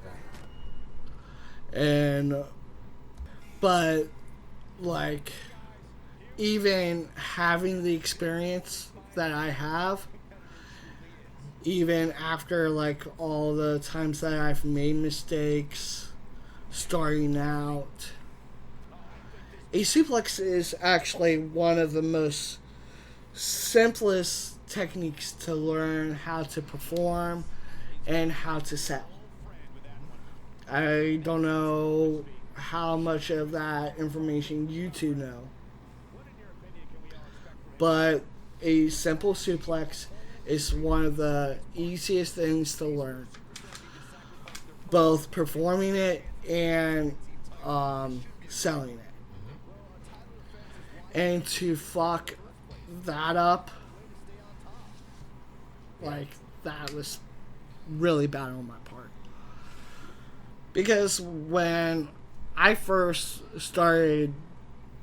B: that.
A: And, but, like, even having the experience that I have, even after, like, all the times that I've made mistakes starting out, a suplex is actually one of the most simplest techniques to learn how to perform and how to sell. I don't know how much of that information you two know, but a simple suplex is one of the easiest things to learn, both performing it and selling it. And to fuck that up, like, that was really bad on my part. Because when I first started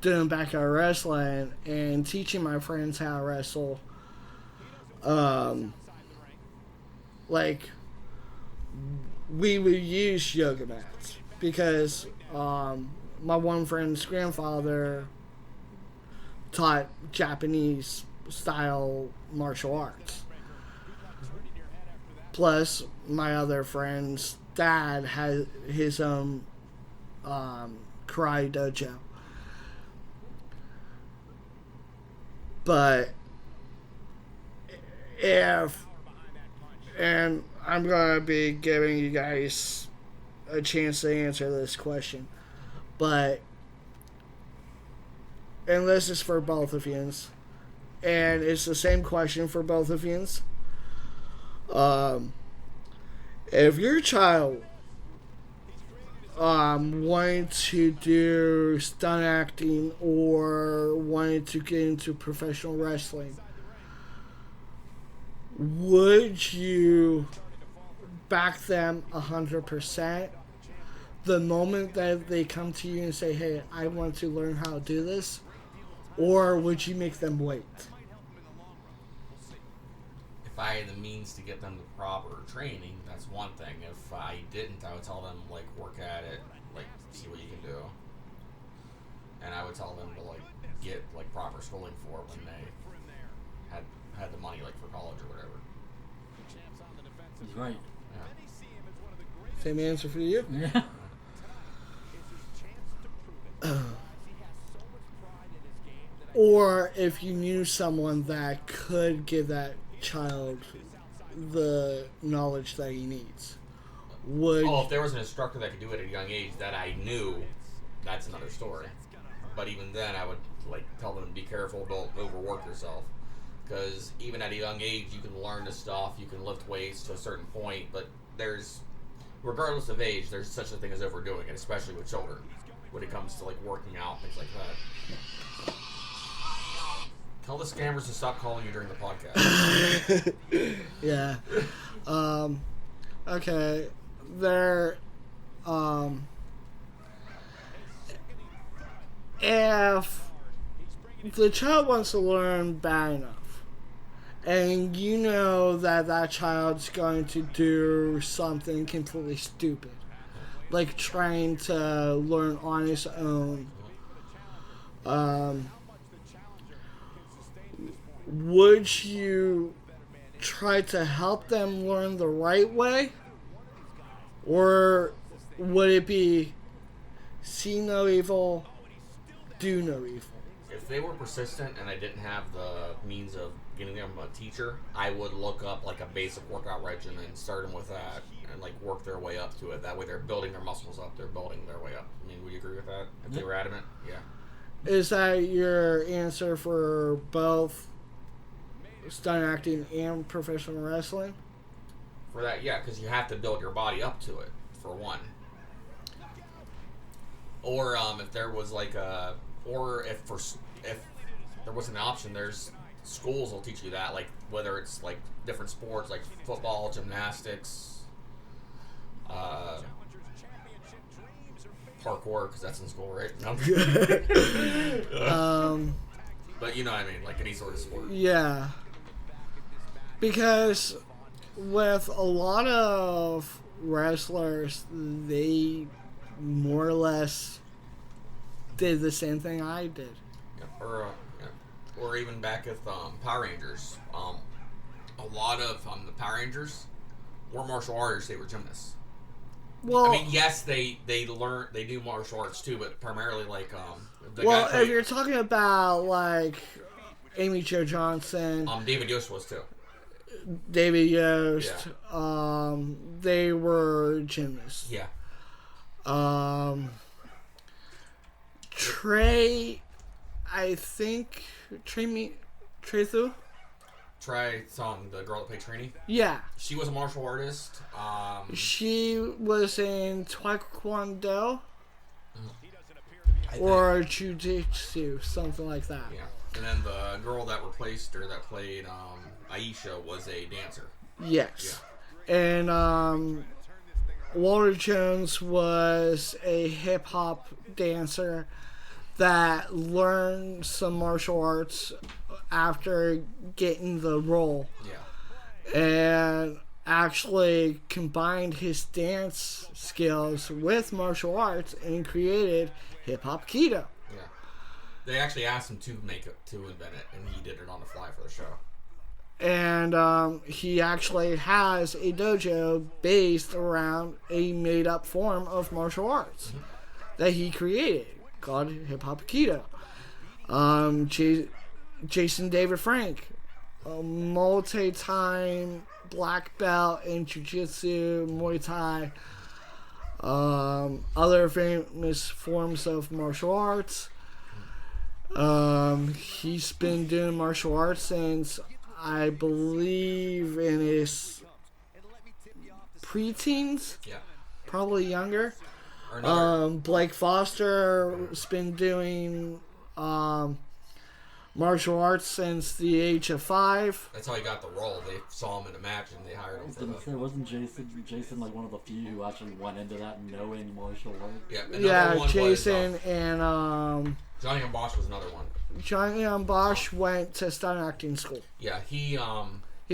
A: doing backyard wrestling and teaching my friends how to wrestle, like, we would use yoga mats because my one friend's grandfather taught Japanese style martial arts. Plus, my other friend's dad had his own karate dojo. But and I'm going to be giving you guys a chance to answer this question, and this is for both of you, and it's the same question for both of you. If your child wanted to do stunt acting or wanted to get into professional wrestling, would you back them 100% the moment that they come to you and say, hey, I want to learn how to do this? Or would you make them wait?
B: If I had the means to get them the proper training, that's one thing. If I didn't, I would tell them, like, work at it, like, see what you can do. And I would tell them to, like, get, like, proper schooling for it when they had the money, like, for college or whatever.
C: He's right.
B: Yeah.
A: Same answer for you?
C: Yeah.
A: Or if you knew someone that could give that child the knowledge that he needs, would...
B: Oh, if there was an instructor that could do it at a young age that I knew, that's another story. But even then, I would, like, tell them to be careful, don't overwork yourself. Because even at a young age, you can learn the stuff, you can lift weights to a certain point, but regardless of age, there's such a thing as overdoing it, especially with children, when it comes to, like, working out, things like that. Tell the scammers to stop calling you during the podcast.
A: Yeah. Okay. If the child wants to learn bad enough, and you know that that child's going to do something completely stupid, like trying to learn on his own, would you try to help them learn the right way? Or would it be see no evil, do no evil?
B: If they were persistent and I didn't have the means of getting them a teacher, I would look up like a basic workout regimen and start them with that and like work their way up to it. That way they're building their muscles up, they're building their way up. I mean, would you agree with that? If they were adamant? Yeah.
A: Is that your answer for both stunt acting and professional wrestling?
B: For that, yeah, because you have to build your body up to it, for one. Or if there was like a... Or if there was an option, there's schools will teach you that, like whether it's like different sports like football, gymnastics, parkour, because that's in school, right? No. But you know what I mean, like any sort of sport.
A: Yeah. Because with a lot of wrestlers, they more or less did the same thing I did.
B: Yeah, or even back with Power Rangers. A lot of the Power Rangers were martial artists. They were gymnasts.
A: Well,
B: I mean, yes, they do martial arts too, but primarily like
A: if you're talking about like Amy Jo Johnson,
B: David Yost was too.
A: David Yost,
B: Yeah.
A: They were gymnasts.
B: Yeah.
A: Trey, I think Trey Thu?
B: Trey Song, the girl that played Trini.
A: Yeah.
B: She was a martial artist.
A: She was in Taekwondo or Jiu-Jitsu, something like that.
B: Yeah. And then the girl that replaced her that played Aisha was a dancer.
A: Yes. Yeah. And Walter Jones was a hip-hop dancer that learned some martial arts after getting the role.
B: Yeah.
A: And actually combined his dance skills with martial arts and created hip hop Kido.
B: Yeah. They actually asked him to invent it, and he did it on the fly for the show.
A: And he actually has a dojo based around a made-up form of martial arts that he created called Hip Hop Kido. Jason David Frank, a multi-time black belt in Jiu-Jitsu, Muay Thai, other famous forms of martial arts. He's been doing martial arts since, I believe, in his preteens.
B: Yeah.
A: Probably younger. Blake Foster's been doing martial arts since the age of 5.
B: That's how he got the role. They saw him in a match and they hired him for that.
C: Wasn't Jason like one of the few who actually went into that knowing martial arts?
B: Yeah,
A: Jason
B: was,
A: and
B: Johnny and Bosch was another one.
A: Johnny and Bosch went to stunt acting school.
B: Yeah, he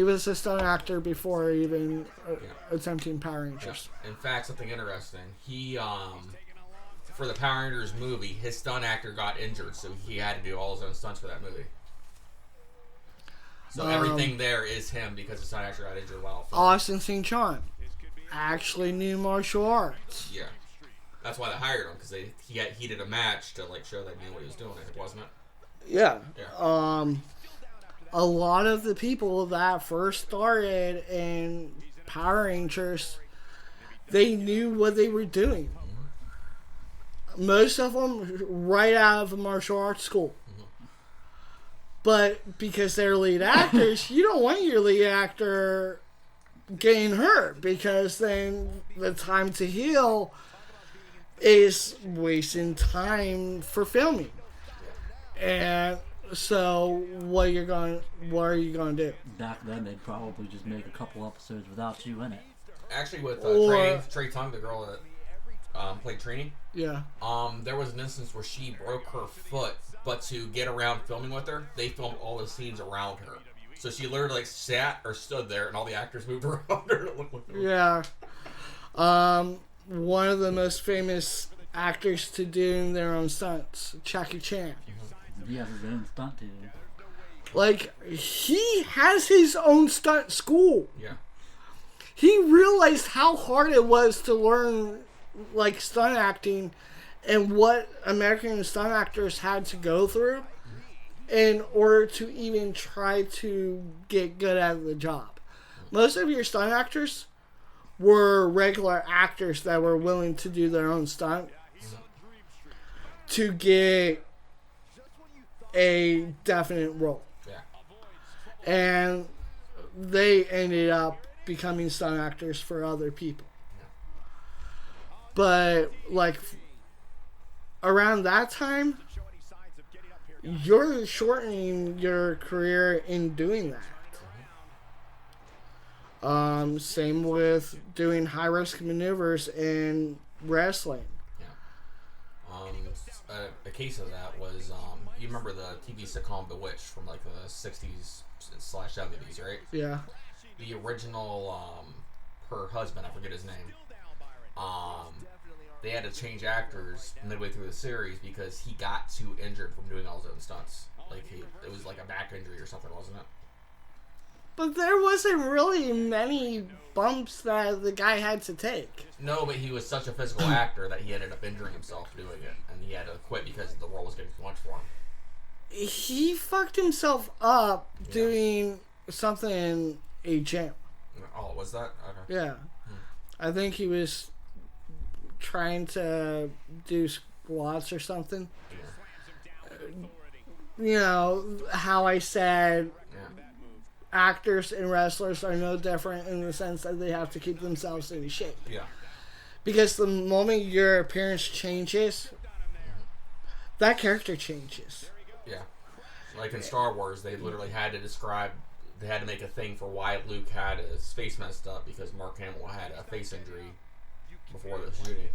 A: was a stunt actor before even attempting Power Rangers.
B: Yeah. In fact, something interesting. He for the Power Rangers movie, his stunt actor got injured, so he had to do all his own stunts for that movie. So everything there is him because the stunt actor got injured while filming.
A: Austin St. John actually knew martial arts.
B: Yeah, that's why they hired him, because he did a match to like show they knew what he was doing, wasn't it?
A: Yeah.
B: Yeah.
A: A lot of the people that first started in Power Rangers, they knew what they were doing. Most of them right out of a martial arts school. But because they're lead actors, you don't want your lead actor getting hurt, because then the time to heal is wasting time for filming. And so what are you going to do?
C: Back then, they'd probably just make a couple episodes without you in it.
B: Actually, with Trey Tung, the girl that played Trini, there was an instance where she broke her foot, but to get around filming with her, they filmed all the scenes around her. So she literally sat or stood there, and all the actors moved around her.
A: Yeah. One of the most famous actors to do their own stunts, Jackie Chan.
C: He has his own stunt team.
A: Like, he has his own stunt school.
B: Yeah.
A: He realized how hard it was to learn, like, stunt acting and what American stunt actors had to go through in order to even try to get good at the job. Most of your stunt actors were regular actors that were willing to do their own stunt to get a definite role.
B: Yeah.
A: And they ended up becoming stunt actors for other people. But, like, around that time, you're shortening your career in doing that. Same with doing high-risk maneuvers in wrestling.
B: Yeah. A case of that was, you remember the TV sitcom Bewitched from like the 60s / 70s, right?
A: Yeah.
B: The original, her husband, I forget his name, they had to change actors midway through the series because he got too injured from doing all his own stunts. Like, it was like a back injury or something, wasn't it?
A: But there wasn't really many bumps that the guy had to take.
B: No, but he was such a physical actor that he ended up injuring himself doing it, and he had to quit because the role was getting too much for him.
A: He fucked himself up doing something in a gym.
B: Oh, was that? Okay.
A: Yeah. I think he was trying to do squats or something.
B: Yeah.
A: You know, how I said actors and wrestlers are no different in the sense that they have to keep themselves in shape.
B: Yeah.
A: Because the moment your appearance changes, that character changes.
B: Yeah. Like in Star Wars, they literally had to make a thing for why Luke had his face messed up because Mark Hamill had a face injury before the shooting.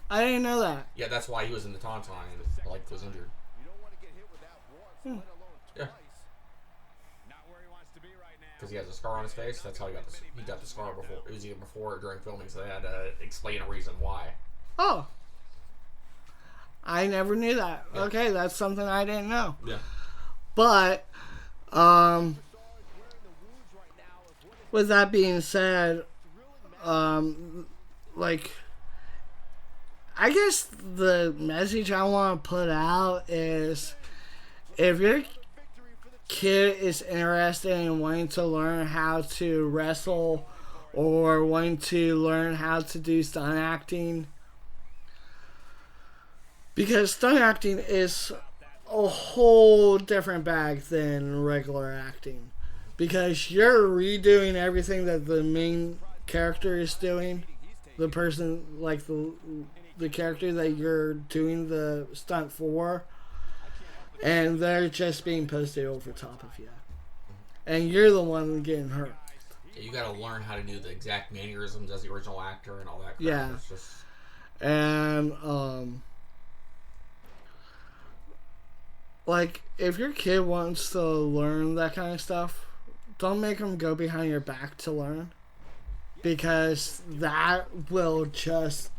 A: I didn't know that.
B: Yeah, that's why he was in the Tauntaun and like was injured. Yeah. because he has a scar on his face. That's how he got the scar before. It was either before or during filming, so they had to explain a reason why.
A: Oh. I never knew that.
B: Yeah.
A: Okay, that's something I didn't know.
B: Yeah.
A: But, with that being said, like, I guess the message I want to put out is, if your kid is interested in wanting to learn how to wrestle or wanting to learn how to do stunt acting, because stunt acting is a whole different bag than regular acting. Because you're redoing everything that the main character is doing. The person, like the character that you're doing the stunt for. And they're just being posted over top of you. And you're the one getting hurt.
B: Yeah, you gotta learn how to do the exact mannerisms as the original actor and all that crap.
A: Yeah.
B: It's just...
A: And, like, if your kid wants to learn that kind of stuff, don't make them go behind your back to learn. Because that will just...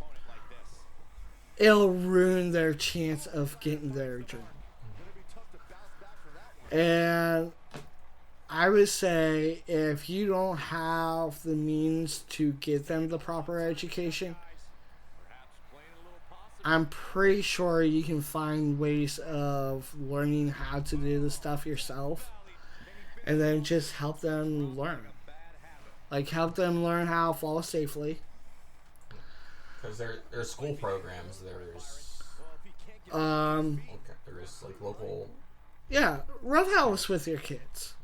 A: it'll ruin their chance of getting their dream. And I would say, if you don't have the means to give them the proper education, I'm pretty sure you can find ways of learning how to do the stuff yourself, and then just help them learn. Like, help them learn how to fall safely.
B: Because there's school programs, there's like local...
A: Yeah, roughhouse with your kids.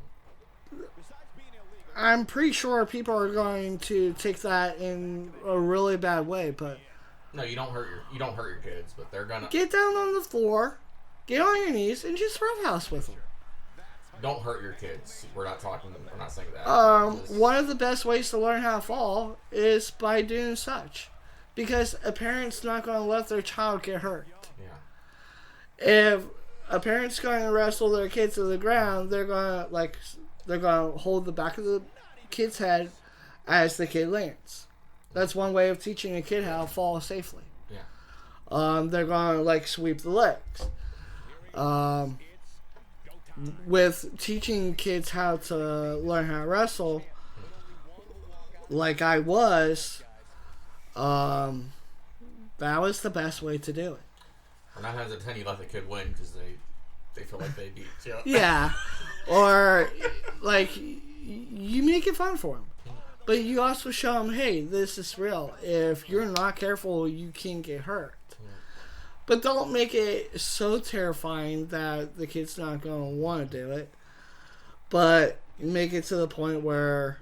A: I'm pretty sure people are going to take that in a really bad way, but...
B: No, you don't hurt your kids, but they're gonna...
A: Get down on the floor, get on your knees, and just roughhouse with them.
B: Don't hurt your kids. We're not saying that.
A: One of the best ways to learn how to fall is by doing such. Because a parent's not going to let their child get hurt.
B: Yeah.
A: If a parent's going to wrestle their kid to the ground, they're going to hold the back of the kid's head as the kid lands. That's one way of teaching a kid how to fall safely.
B: Yeah.
A: They're going to, sweep the legs. With teaching kids how to learn how to wrestle, like I was, that was the best way to do it.
B: Or 9 times out of 10, you let the kid win because they feel like they beat you.
A: Yeah. Or, you make it fun for them. But you also show them, hey, this is real. If you're not careful, you can get hurt. But don't make it so terrifying that the kid's not going to want to do it. But make it to the point where,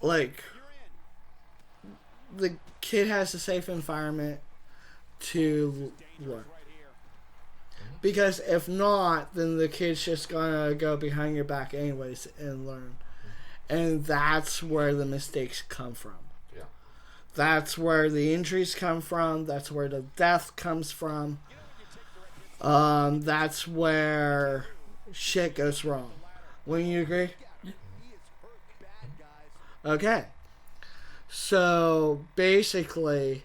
A: the kid has a safe environment to learn. Because if not, then the kid's just going to go behind your back anyways and learn. And that's where the mistakes come from.
B: Yeah.
A: That's where the injuries come from. That's where the death comes from. That's where shit goes wrong. Wouldn't you agree? Okay. So, basically,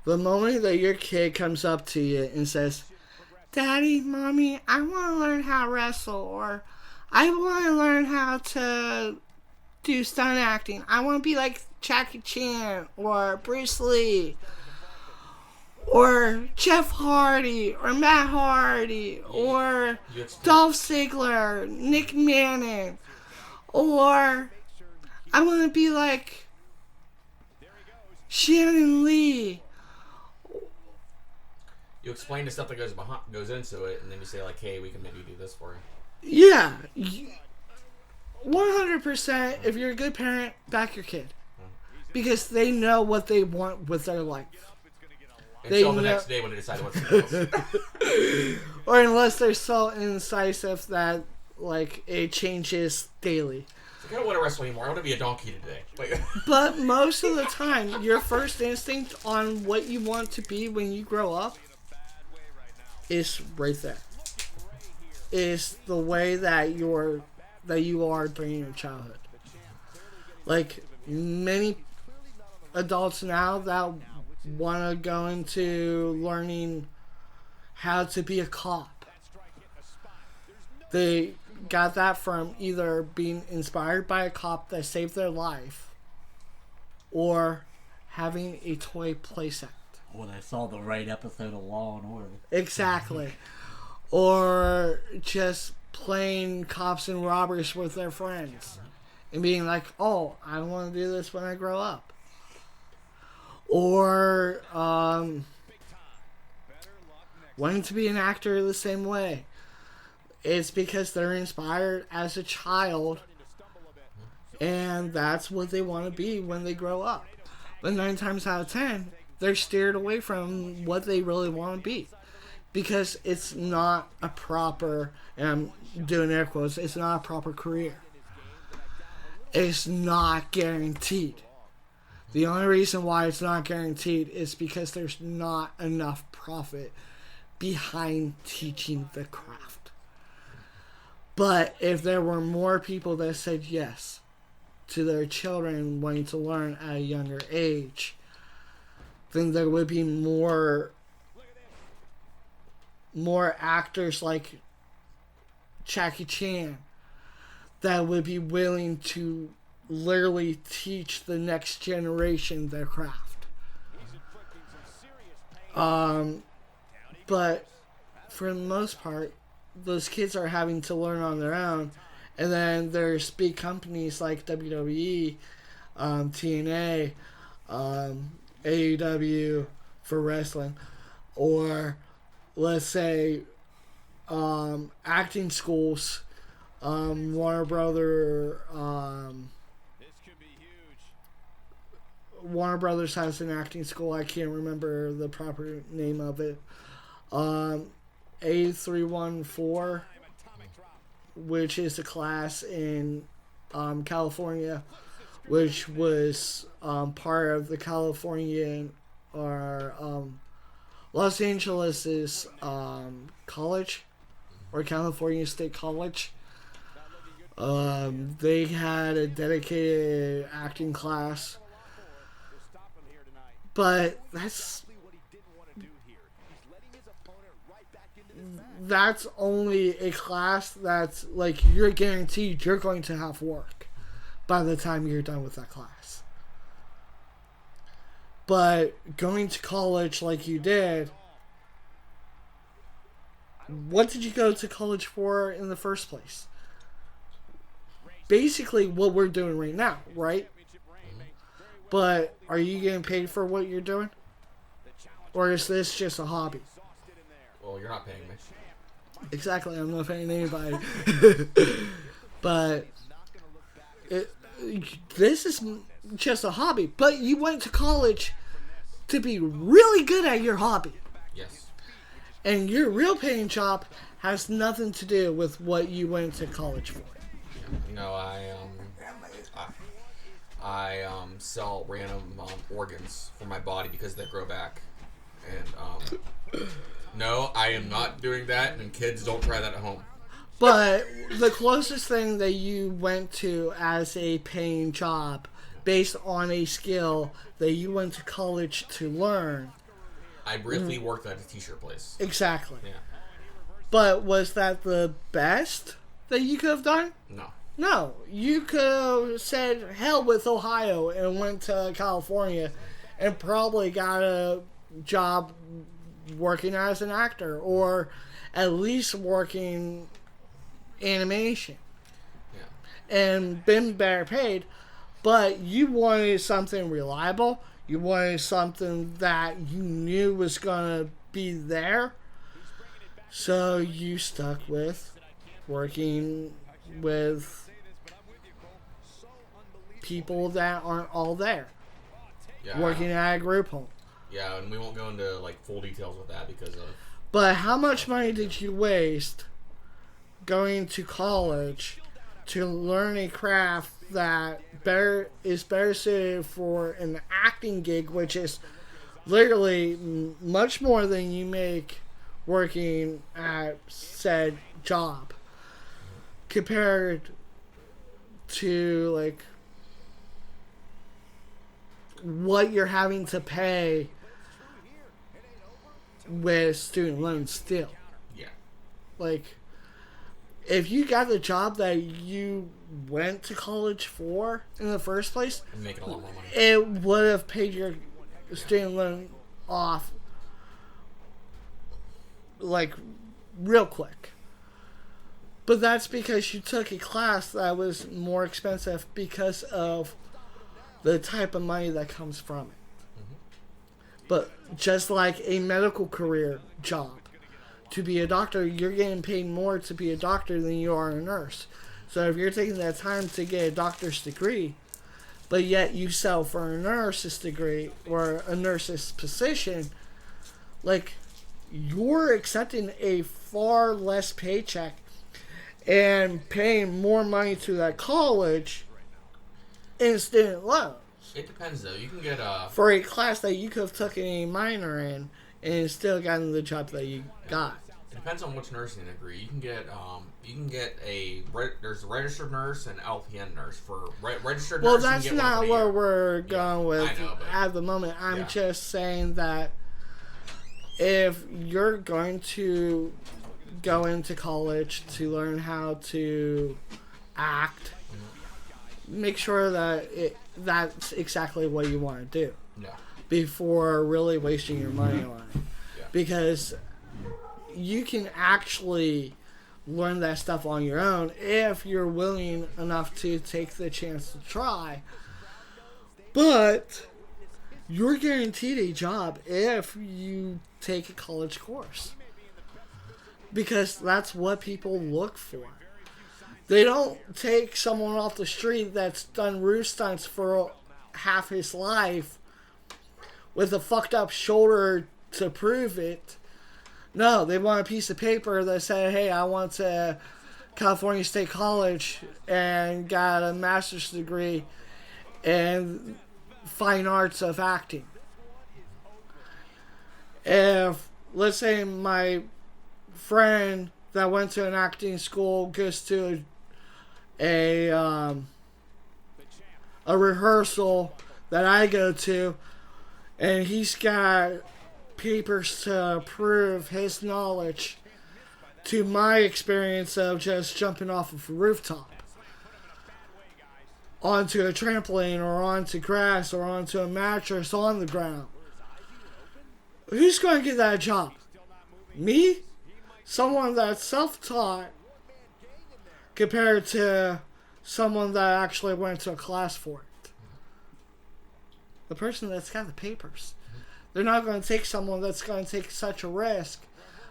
A: the moment that your kid comes up to you and says, Daddy, Mommy, I want to learn how to wrestle, or I want to learn how to do stunt acting. I want to be like Jackie Chan, or Bruce Lee, or Jeff Hardy, or Matt Hardy, or Dolph Ziggler, Nick Manning, or I want to be like Shannon Lee.
B: You explain the stuff that goes into it, and then you say, hey, we can maybe do this for you.
A: Yeah. 100%, if you're a good parent, back your kid. Because they know what they want with their life.
B: Until the next day when they decide what to do.
A: Or unless they're so incisive that, it changes daily.
B: I don't want to wrestle anymore. I want to be a donkey today.
A: But most of the time, your first instinct on what you want to be when you grow up is right there. Is the way that your that you are during your childhood. Like many adults now that want to go into learning how to be a cop. They got that from either being inspired by a cop that saved their life or having a toy playset.
C: When I saw the right episode of Law and Order.
A: Exactly. Or just playing cops and robbers with their friends and being like, oh, I want to do this when I grow up. Or wanting to be an actor the same way. It's because they're inspired as a child and that's what they want to be when they grow up. But 9 times out of 10, they're steered away from what they really want to be. Because it's not a proper, and I'm doing air quotes, it's not a proper career. It's not guaranteed. The only reason why it's not guaranteed is because there's not enough profit behind teaching the craft. But if there were more people that said yes to their children wanting to learn at a younger age, then there would be more actors like Jackie Chan that would be willing to literally teach the next generation their craft. But for the most part, those kids are having to learn on their own. And then there's big companies like WWE, TNA, AEW for wrestling, or let's say acting schools. Warner Brothers has an acting school. I can't remember the proper name of it. A314, which is a class in California, which was part of the Californian or Los Angeles's college or California State College. They had a dedicated acting class, but that's only a class that's like you're guaranteed you're going to have work by the time you're done with that class. But going to college like you did, what did you go to college for in the first place? Basically what we're doing right now, right? But are you getting paid for what you're doing? Or is this just a hobby?
B: Well, you're not paying me.
A: Exactly, I'm not paying anybody. But this is just a hobby. But you went to college to be really good at your hobby.
B: Yes.
A: And your real paying job has nothing to do with what you went to college for.
B: No, I sell random organs for my body because they grow back. And no, I am not doing that, and kids don't try that at home.
A: But the closest thing that you went to as a paying job based on a skill that you went to college to learn.
B: I briefly worked at a t-shirt place.
A: Exactly.
B: Yeah.
A: But was that the best that you could have done?
B: No.
A: No. You could have said hell with Ohio and went to California and probably got a job working as an actor or at least working animation.
B: Yeah.
A: And been better paid. But you wanted something reliable. You wanted something that you knew was going to be there. So you stuck with working with people that aren't all there.
B: Yeah.
A: Working at a group home.
B: Yeah, and we won't go into like full details with that because of...
A: But how much money did you waste going to college to learn a craft that is better suited for an acting gig, which is literally much more than you make working at said job, compared to like what you're having to pay with student loans still.
B: Yeah.
A: Like, if you got the job that you went to college for in the first place,
B: I'm making a lot more money.
A: it would have paid your student loan off like real quick. But that's because you took a class that was more expensive because of the type of money that comes from it. But just like a medical career job, to be a doctor, you're getting paid more to be a doctor than you are a nurse. So if you're taking that time to get a doctor's degree, but yet you sell for a nurse's degree or a nurse's position, like, you're accepting a far less paycheck and paying more money to that college in student loans.
B: It depends though. You can get
A: for a class that you could have taken a minor in and still gotten the job that you got.
B: It depends on which nursing degree. You can get there's a registered nurse and LPN nurse. For registered
A: Well,
B: nurse,
A: that's
B: you can get
A: not
B: one for a
A: where
B: year.
A: we're going with
B: I know, but-
A: at the moment. I'm
B: Yeah.
A: just saying that if you're going to go into college to learn how to act, make sure that that's exactly what you want to do
B: No.
A: before really wasting your money on it.
B: Yeah.
A: Because you can actually learn that stuff on your own if you're willing enough to take the chance to try. But you're guaranteed a job if you take a college course. Because that's what people look for. They don't take someone off the street that's done roof stunts for half his life with a fucked up shoulder to prove it. No, they want a piece of paper that said, hey, I went to California State College and got a master's degree in fine arts of acting. If, let's say, my friend that went to an acting school goes to a rehearsal that I go to, and he's got papers to prove his knowledge to my experience of just jumping off of a rooftop onto a trampoline or onto grass or onto a mattress on the ground. Who's going to get that job? Me? Someone that's self-taught compared to someone that actually went to a class for it. The person that's got the papers. They're not going to take someone that's going to take such a risk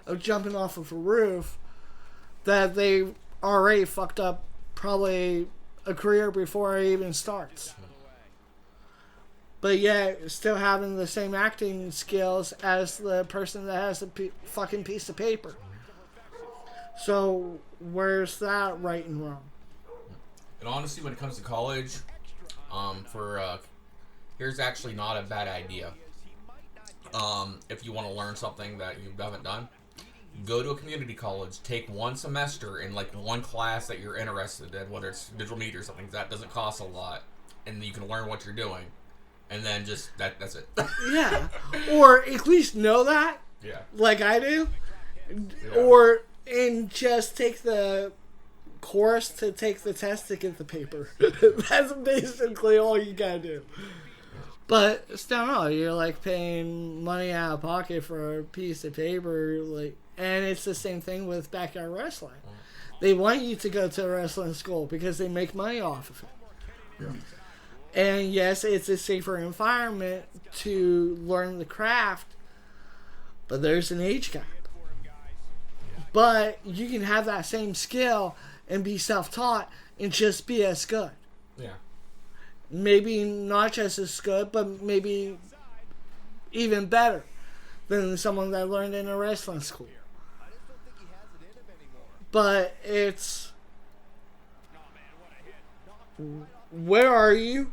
A: of jumping off of a roof that they already fucked up probably a career before it even starts. But yet, still having the same acting skills as the person that has the fucking piece of paper. So, where's that right and wrong?
B: And honestly, when it comes to college, here's actually not a bad idea. If you want to learn something that you haven't done, go to a community college, take one semester in like one class that you're interested in, whether it's digital media or something that doesn't cost a lot, and you can learn what you're doing, and then just that's it.
A: Yeah, or at least know that,
B: Yeah.
A: like I do,
B: Yeah.
A: and just take the course to take the test to get the paper. That's basically all you gotta do. But still, no, you're like paying money out of pocket for a piece of paper, like, and it's the same thing with backyard wrestling. They want you to go to a wrestling school because they make money off of it.
B: Yeah.
A: And yes, it's a safer environment to learn the craft, but there's an age gap. But you can have that same skill and be self-taught and just be as good.
B: Yeah.
A: Maybe not just as good, but maybe even better than someone that learned in a wrestling school. But it's, where are you?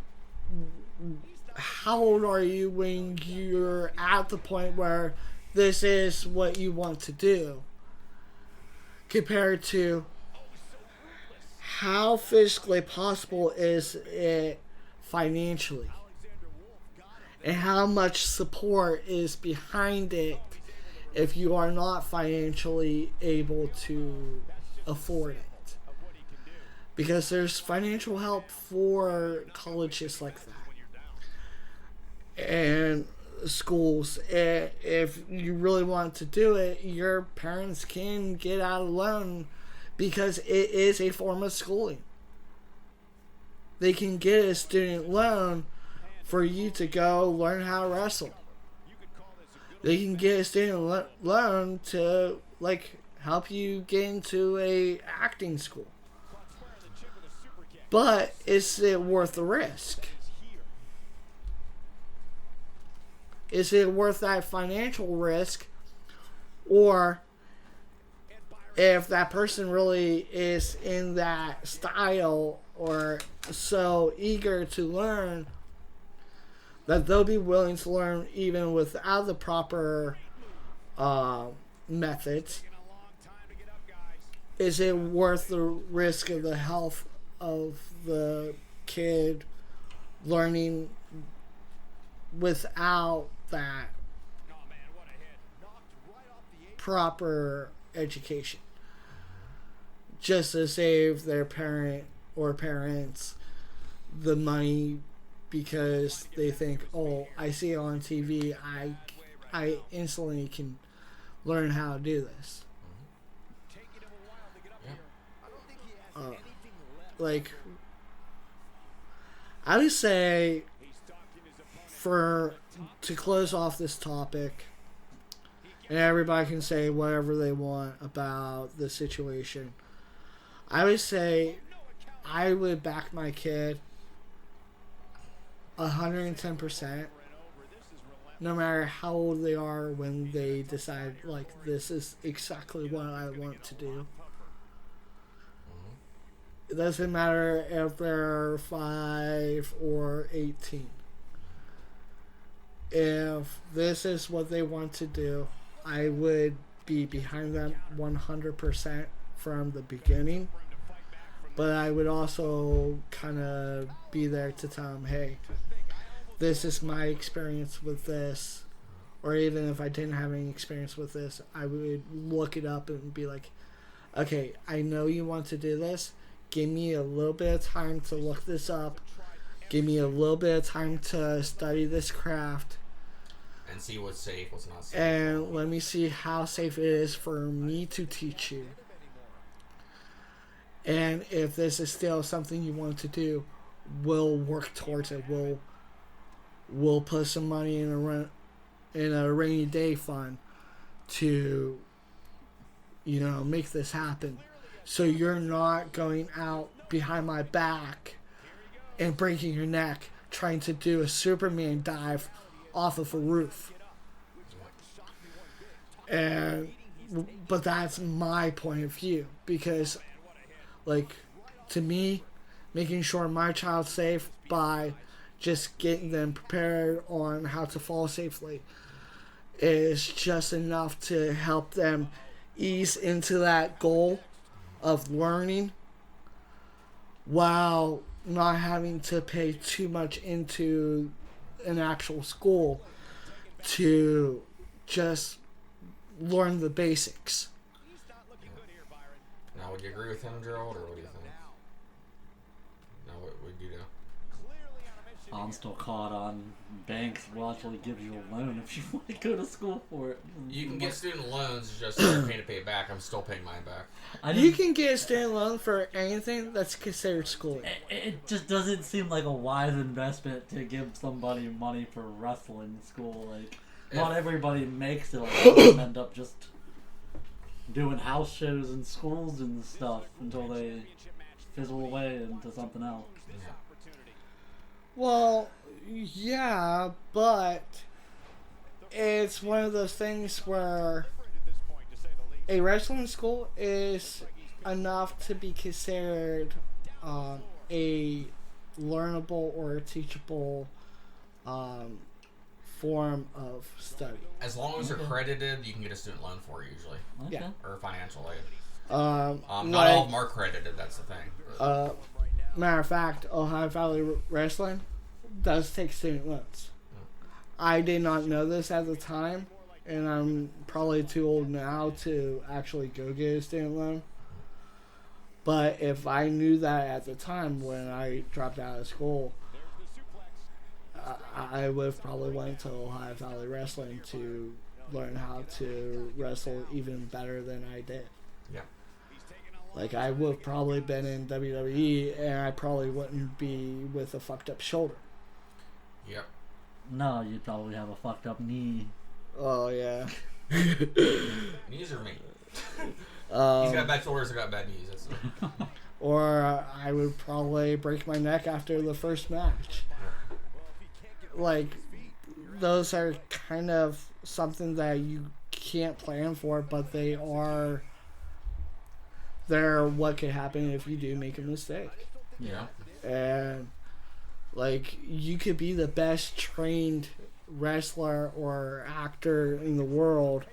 A: How old are you when you're at the point where this is what you want to do? Compared to how physically possible is it financially? And how much support is behind it if you are not financially able to afford it? Because there's financial help for colleges like that. And schools, if you really want to do it, your parents can get out a loan because it is a form of schooling. They can get a student loan for you to go learn how to wrestle. They can get a student loan to help you get into a acting school. But is it worth the risk? Is it worth that financial risk? Or if that person really is in that style or so eager to learn that they'll be willing to learn even without the proper methods, is it worth the risk of the health of the kid learning without that proper education, just to save their parent or parents the money because they think, oh, I see it on TV, I instantly can learn how to do this. I would say, to close off this topic, and everybody can say whatever they want about the situation, I would say I would back my kid 110%, no matter how old they are when they decide, this is exactly what I want to do. It doesn't matter if they're 5 or 18. If this is what they want to do, I would be behind them 100% from the beginning. But I would also kind of be there to tell them, hey, this is my experience with this. Or even if I didn't have any experience with this, I would look it up and be like, okay, I know you want to do this. Give me a little bit of time to look this up. Give me a little bit of time to study this craft.
B: And see what's safe, what's not safe.
A: And let me see how safe it is for me to teach you. And if this is still something you want to do, we'll work towards it. We'll put some money in a rainy day fund to, make this happen. So you're not going out behind my back and breaking your neck trying to do a Superman dive off of a roof. But that's my point of view, because to me, making sure my child's safe by just getting them prepared on how to fall safely is just enough to help them ease into that goal of learning while not having to pay too much into an actual school to just learn the basics.
B: Now, would you agree with him, Gerald, or what do you think? Now, what would you do?
C: I'm still caught on banks will actually give you a loan if you want to go to school for it.
B: You can get student loans, just you're paying to pay it back. I'm still paying mine back.
A: You can get a student loan for anything that's considered schooling.
C: It just doesn't seem like a wise investment to give somebody money for wrestling school. Not everybody makes it. A lot of them end up just doing house shows in schools and stuff until they fizzle away into something else.
B: Yeah.
A: Well, yeah, but it's one of those things where a wrestling school is enough to be considered a learnable or teachable form of study.
B: As long as you're credited, you can get a student loan for it usually.
C: Okay.
A: Yeah.
B: Or financial aid. Not
A: like,
B: all of them are credited. That's the thing.
A: Matter of fact, Ohio Valley Wrestling does take student loans. I did not know this at the time, and I'm probably too old now to actually go get a student loan. But if I knew that at the time when I dropped out of school, I would have probably went to Ohio Valley Wrestling to learn how to wrestle even better than I did.
B: Yeah.
A: Like, I would have probably been in WWE, and I probably wouldn't be with a fucked up shoulder.
B: Yep.
C: No, you'd probably have a fucked up knee.
A: Oh, yeah.
B: Knees are me. He's got bad shoulders, I got bad knees. That's
A: Or I would probably break my neck after the first match. Like, those are kind of something that you can't plan for, but they're what could happen if you do make a mistake.
B: Yeah.
A: And, like, you could be the best trained wrestler or actor in the world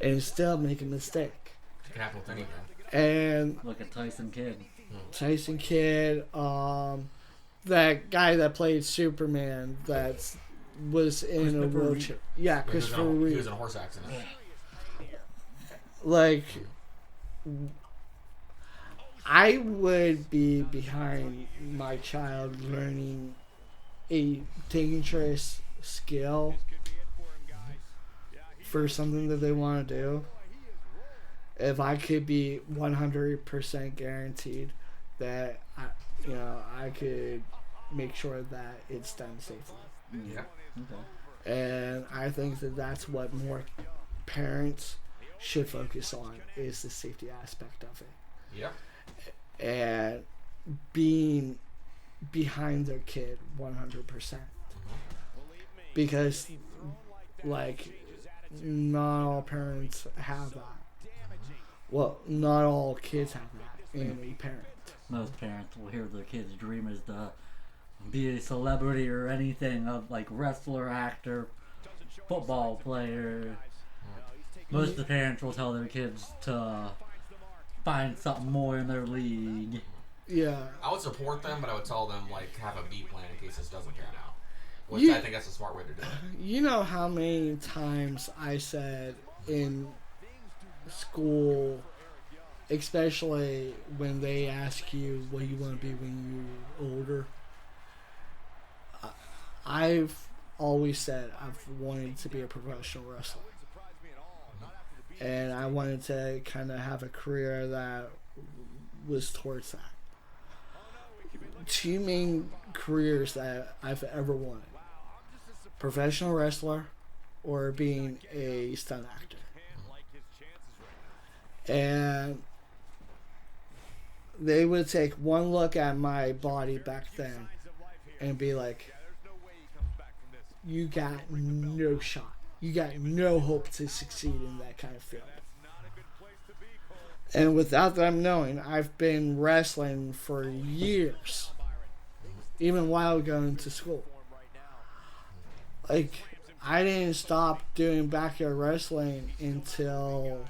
A: and still make a mistake.
B: It can happen with anything.
A: And
C: Look at Tyson Kidd.
A: Tyson Kidd, that guy that played Superman that was in a wheelchair. Yeah, Christopher Reeve.
B: He was in a horse accident.
A: Like, I would be behind my child learning a dangerous skill for something that they want to do if I could be 100% guaranteed that I could make sure that it's done safely.
B: Yeah.
C: Okay.
A: And I think that that's what more parents should focus on, is the safety aspect of it.
B: Yeah.
A: And being behind their kid 100%. Because, like, not all parents have that. Well, not all kids have that in a parent.
C: Most parents will hear their kids' dream is to be a celebrity or anything of, like, wrestler, actor, football player. Most of the parents will tell their kids to find something more in their league.
A: Yeah.
B: I would support them, but I would tell them, like, have a B plan in case this doesn't pan out. Which
A: You-
B: I think that's a smart way to do it.
A: You know how many times I said in school, especially when they ask you what you want to be when you're older, I've always said I've wanted to be a professional wrestler. And I wanted to kind of have a career that was towards that. Two main careers that I've ever wanted: professional wrestler or being a stunt actor. And they would take one look at my body back then and be like, you got no shot. You got no hope to succeed in that kind of field. And without them knowing, I've been wrestling for years, even while going to school. Like, I didn't stop doing backyard wrestling until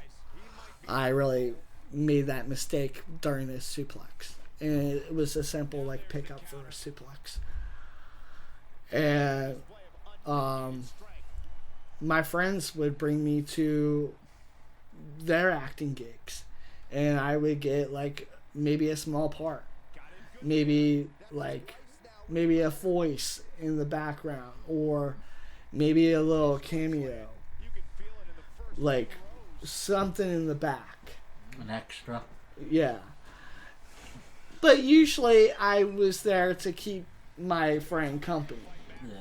A: I really made that mistake during this suplex. And it was a simple, like, pickup for a suplex. And my friends would bring me to their acting gigs, and I would get, like, maybe a small part, maybe a voice in the background, or maybe a little cameo, like something in the back,
C: An extra.
A: yeah. But usually I was there to keep my friend company,
C: Yeah.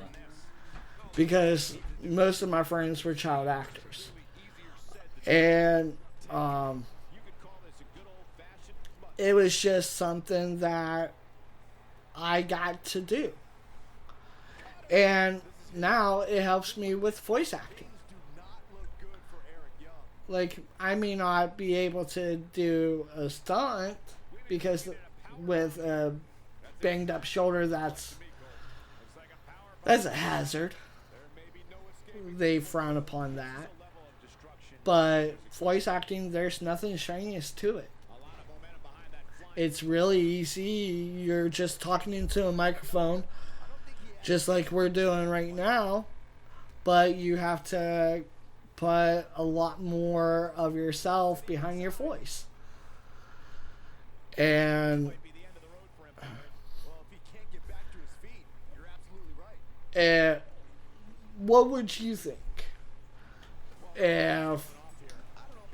A: because most of my friends were child actors. And it was just something that I got to do. And now it helps me with voice acting. Like, I may not be able to do a stunt because with a banged up shoulder, that's a hazard. They frown upon that. But voice acting, there's nothing strenuous to it. It's really easy. You're just talking into a microphone, just like we're doing right now, but you have to put a lot more of yourself behind your voice. And what would you think if,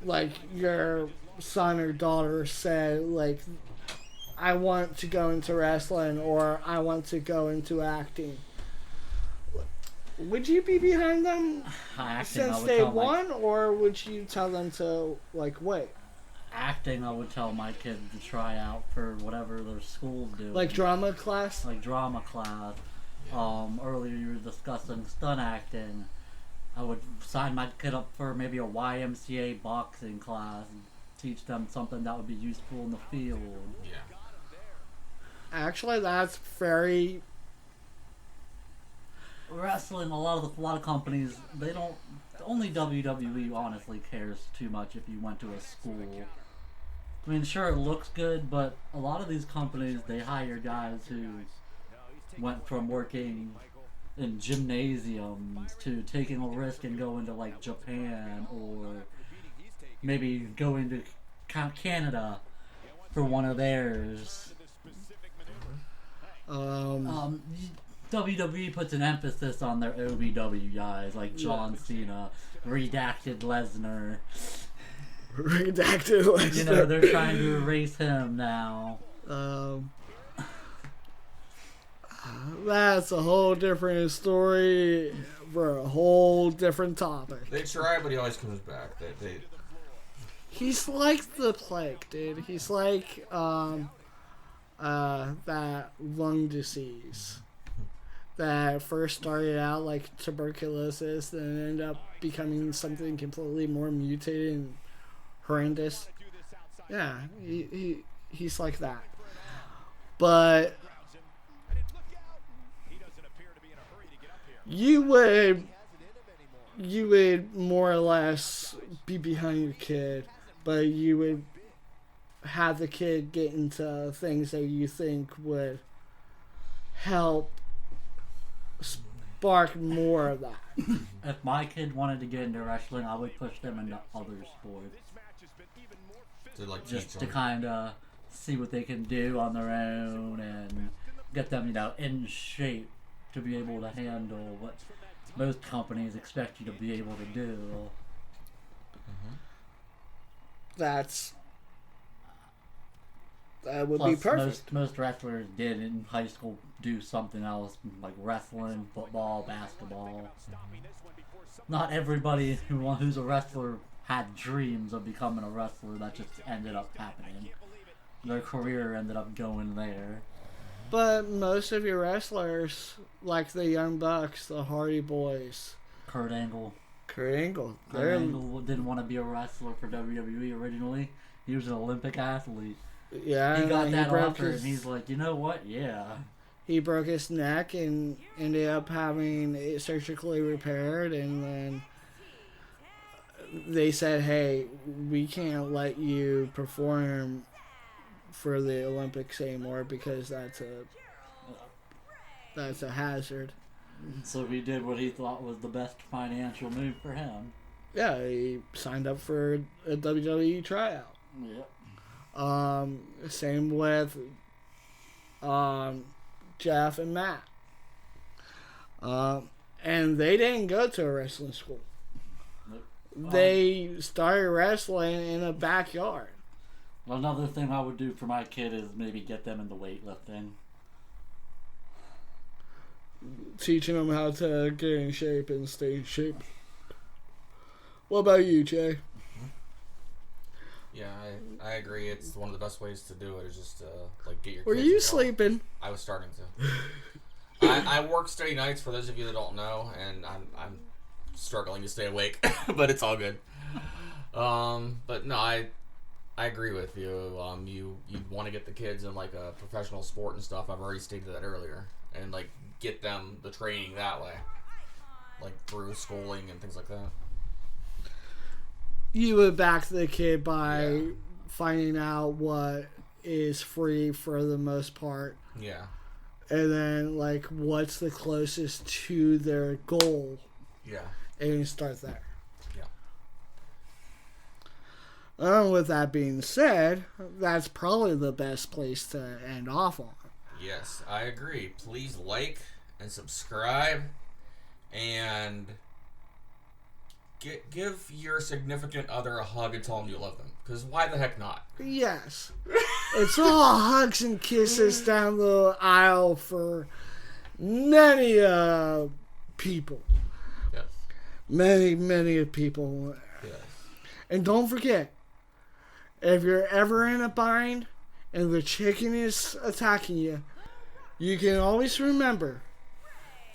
A: like, your son or daughter said, like, I want to go into wrestling or I want to go into acting? Would you be behind them since day one, or would you tell them to, like, wait?
C: Acting, I would tell my kid to try out for whatever their school's doing.
A: Like drama class?
C: Like drama class. Earlier you were discussing stunt acting. I would sign my kid up for maybe a YMCA boxing class and teach them something that would be useful in the field.
B: Yeah.
A: Actually, that's very...
C: Wrestling, a lot of companies, they don't... Only WWE honestly cares too much if you went to a school. I mean, sure, it looks good, but a lot of these companies, they hire guys who went from working in gymnasiums to taking a risk and going to, like, Japan, or maybe going to Canada for one of theirs. WWE puts an emphasis on their OVW guys, like John Cena, Redacted Lesnar.
A: Redacted Lesnar.
C: You know, they're trying to erase him now.
A: That's a whole different story for a whole different topic.
B: They try, but he always comes back.
A: He's like the plague, dude. He's like that lung disease that first started out like tuberculosis and ended up becoming something completely more mutated and horrendous. Yeah, he's like that. But you would more or less be behind your kid, but you would have the kid get into things that you think would help spark more of that.
C: If my kid wanted to get into wrestling, I would push them into other sports. Just to kind of see what they can do on their own and get them, in shape to be able to handle what most companies expect you to be able to do.
A: That would be perfect.
C: Most wrestlers did in high school do something else, like wrestling, football, basketball. Not everybody who's a wrestler had dreams of becoming a wrestler. That just ended up happening. Their career ended up going there.
A: But most of your wrestlers, like the Young Bucks, the Hardy Boys,
C: Kurt Angle didn't want to be a wrestler for WWE originally. He was an Olympic athlete.
A: Yeah,
C: he got that offer, and he's like, you know what? Yeah.
A: He broke his neck and ended up having it surgically repaired, and then they said, hey, we can't let you perform for the Olympics anymore because that's a hazard.
C: So he did what he thought was the best financial move for him.
A: Yeah, he signed up for a WWE tryout.
C: Yep.
A: Same with Jeff and Matt. And they didn't go to a wrestling school.
C: Nope.
A: They started wrestling in a backyard.
C: Another thing I would do for my kid is maybe get them into weightlifting.
A: Teaching them how to get in shape and stay in shape. What about you, Jay?
B: Yeah, I agree. It's one of the best ways to do it is just get your.
A: Were
B: kids
A: you
B: involved.
A: sleeping?
B: I was starting to. I work steady nights for those of you that don't know, and I'm struggling to stay awake, but it's all good. But no, I agree with you. You want to get the kids in like a professional sport and stuff. I've already stated that earlier, and like get them the training that way, like through schooling and things like that.
A: you would back the kid by finding out what is free for the most part.
B: Yeah.
A: And then, like, what's the closest to their goal.
B: Yeah.
A: And you start there.
B: Yeah.
A: With that being said, that's probably the best place to end off on.
B: Yes, I agree. Please like and subscribe and give your significant other a hug and tell them you love them. Because why the heck not?
A: Yes. It's all hugs and kisses down the aisle for many people.
B: Yes.
A: Many people.
B: Yes.
A: And don't forget, if you're ever in a bind and the chicken is attacking you, you can always remember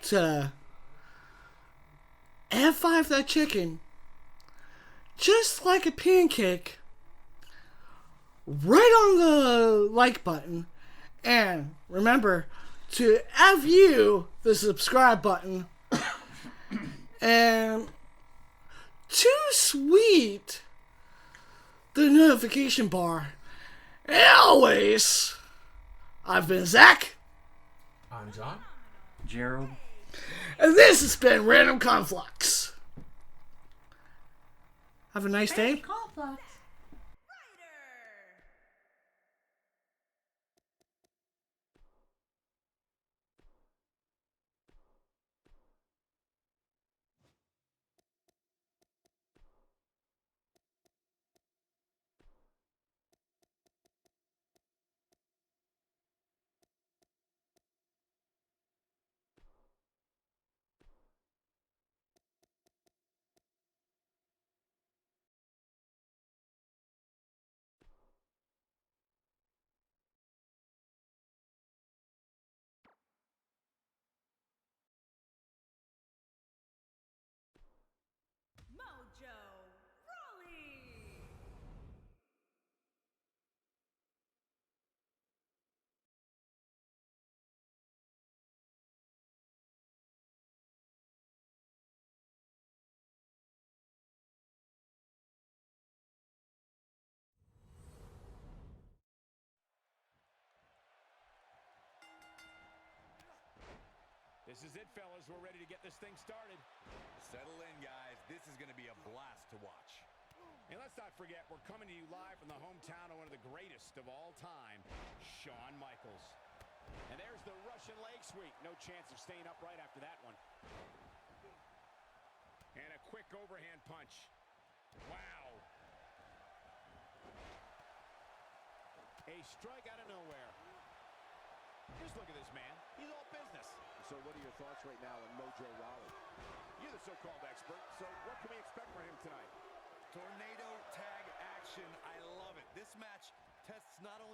A: to F5 that chicken just like a pancake right on the like button, and remember to F you the subscribe button and to sweet the notification bar. And always, I've been Zach.
B: I'm John.
C: Gerald.
A: And this has been Random Conflux. Have a nice day.
C: Conflux.
D: Mojo Rawley.
E: This is it, fellas. We're ready to get this thing started.
F: Settle in, guys. This is going to be a blast to watch.
E: And let's not forget, we're coming to you live from the hometown of one of the greatest of all time, Shawn Michaels. And there's the Russian leg sweep. No chance of staying upright after that one. And a quick overhand punch. Wow. A strike out of nowhere. Just look at this man. He's all business.
G: So what are your thoughts right now on Mojo Rawley?
E: You're the so-called expert, so what can we expect from him tonight?
F: Tornado tag action. I love it. This match tests not only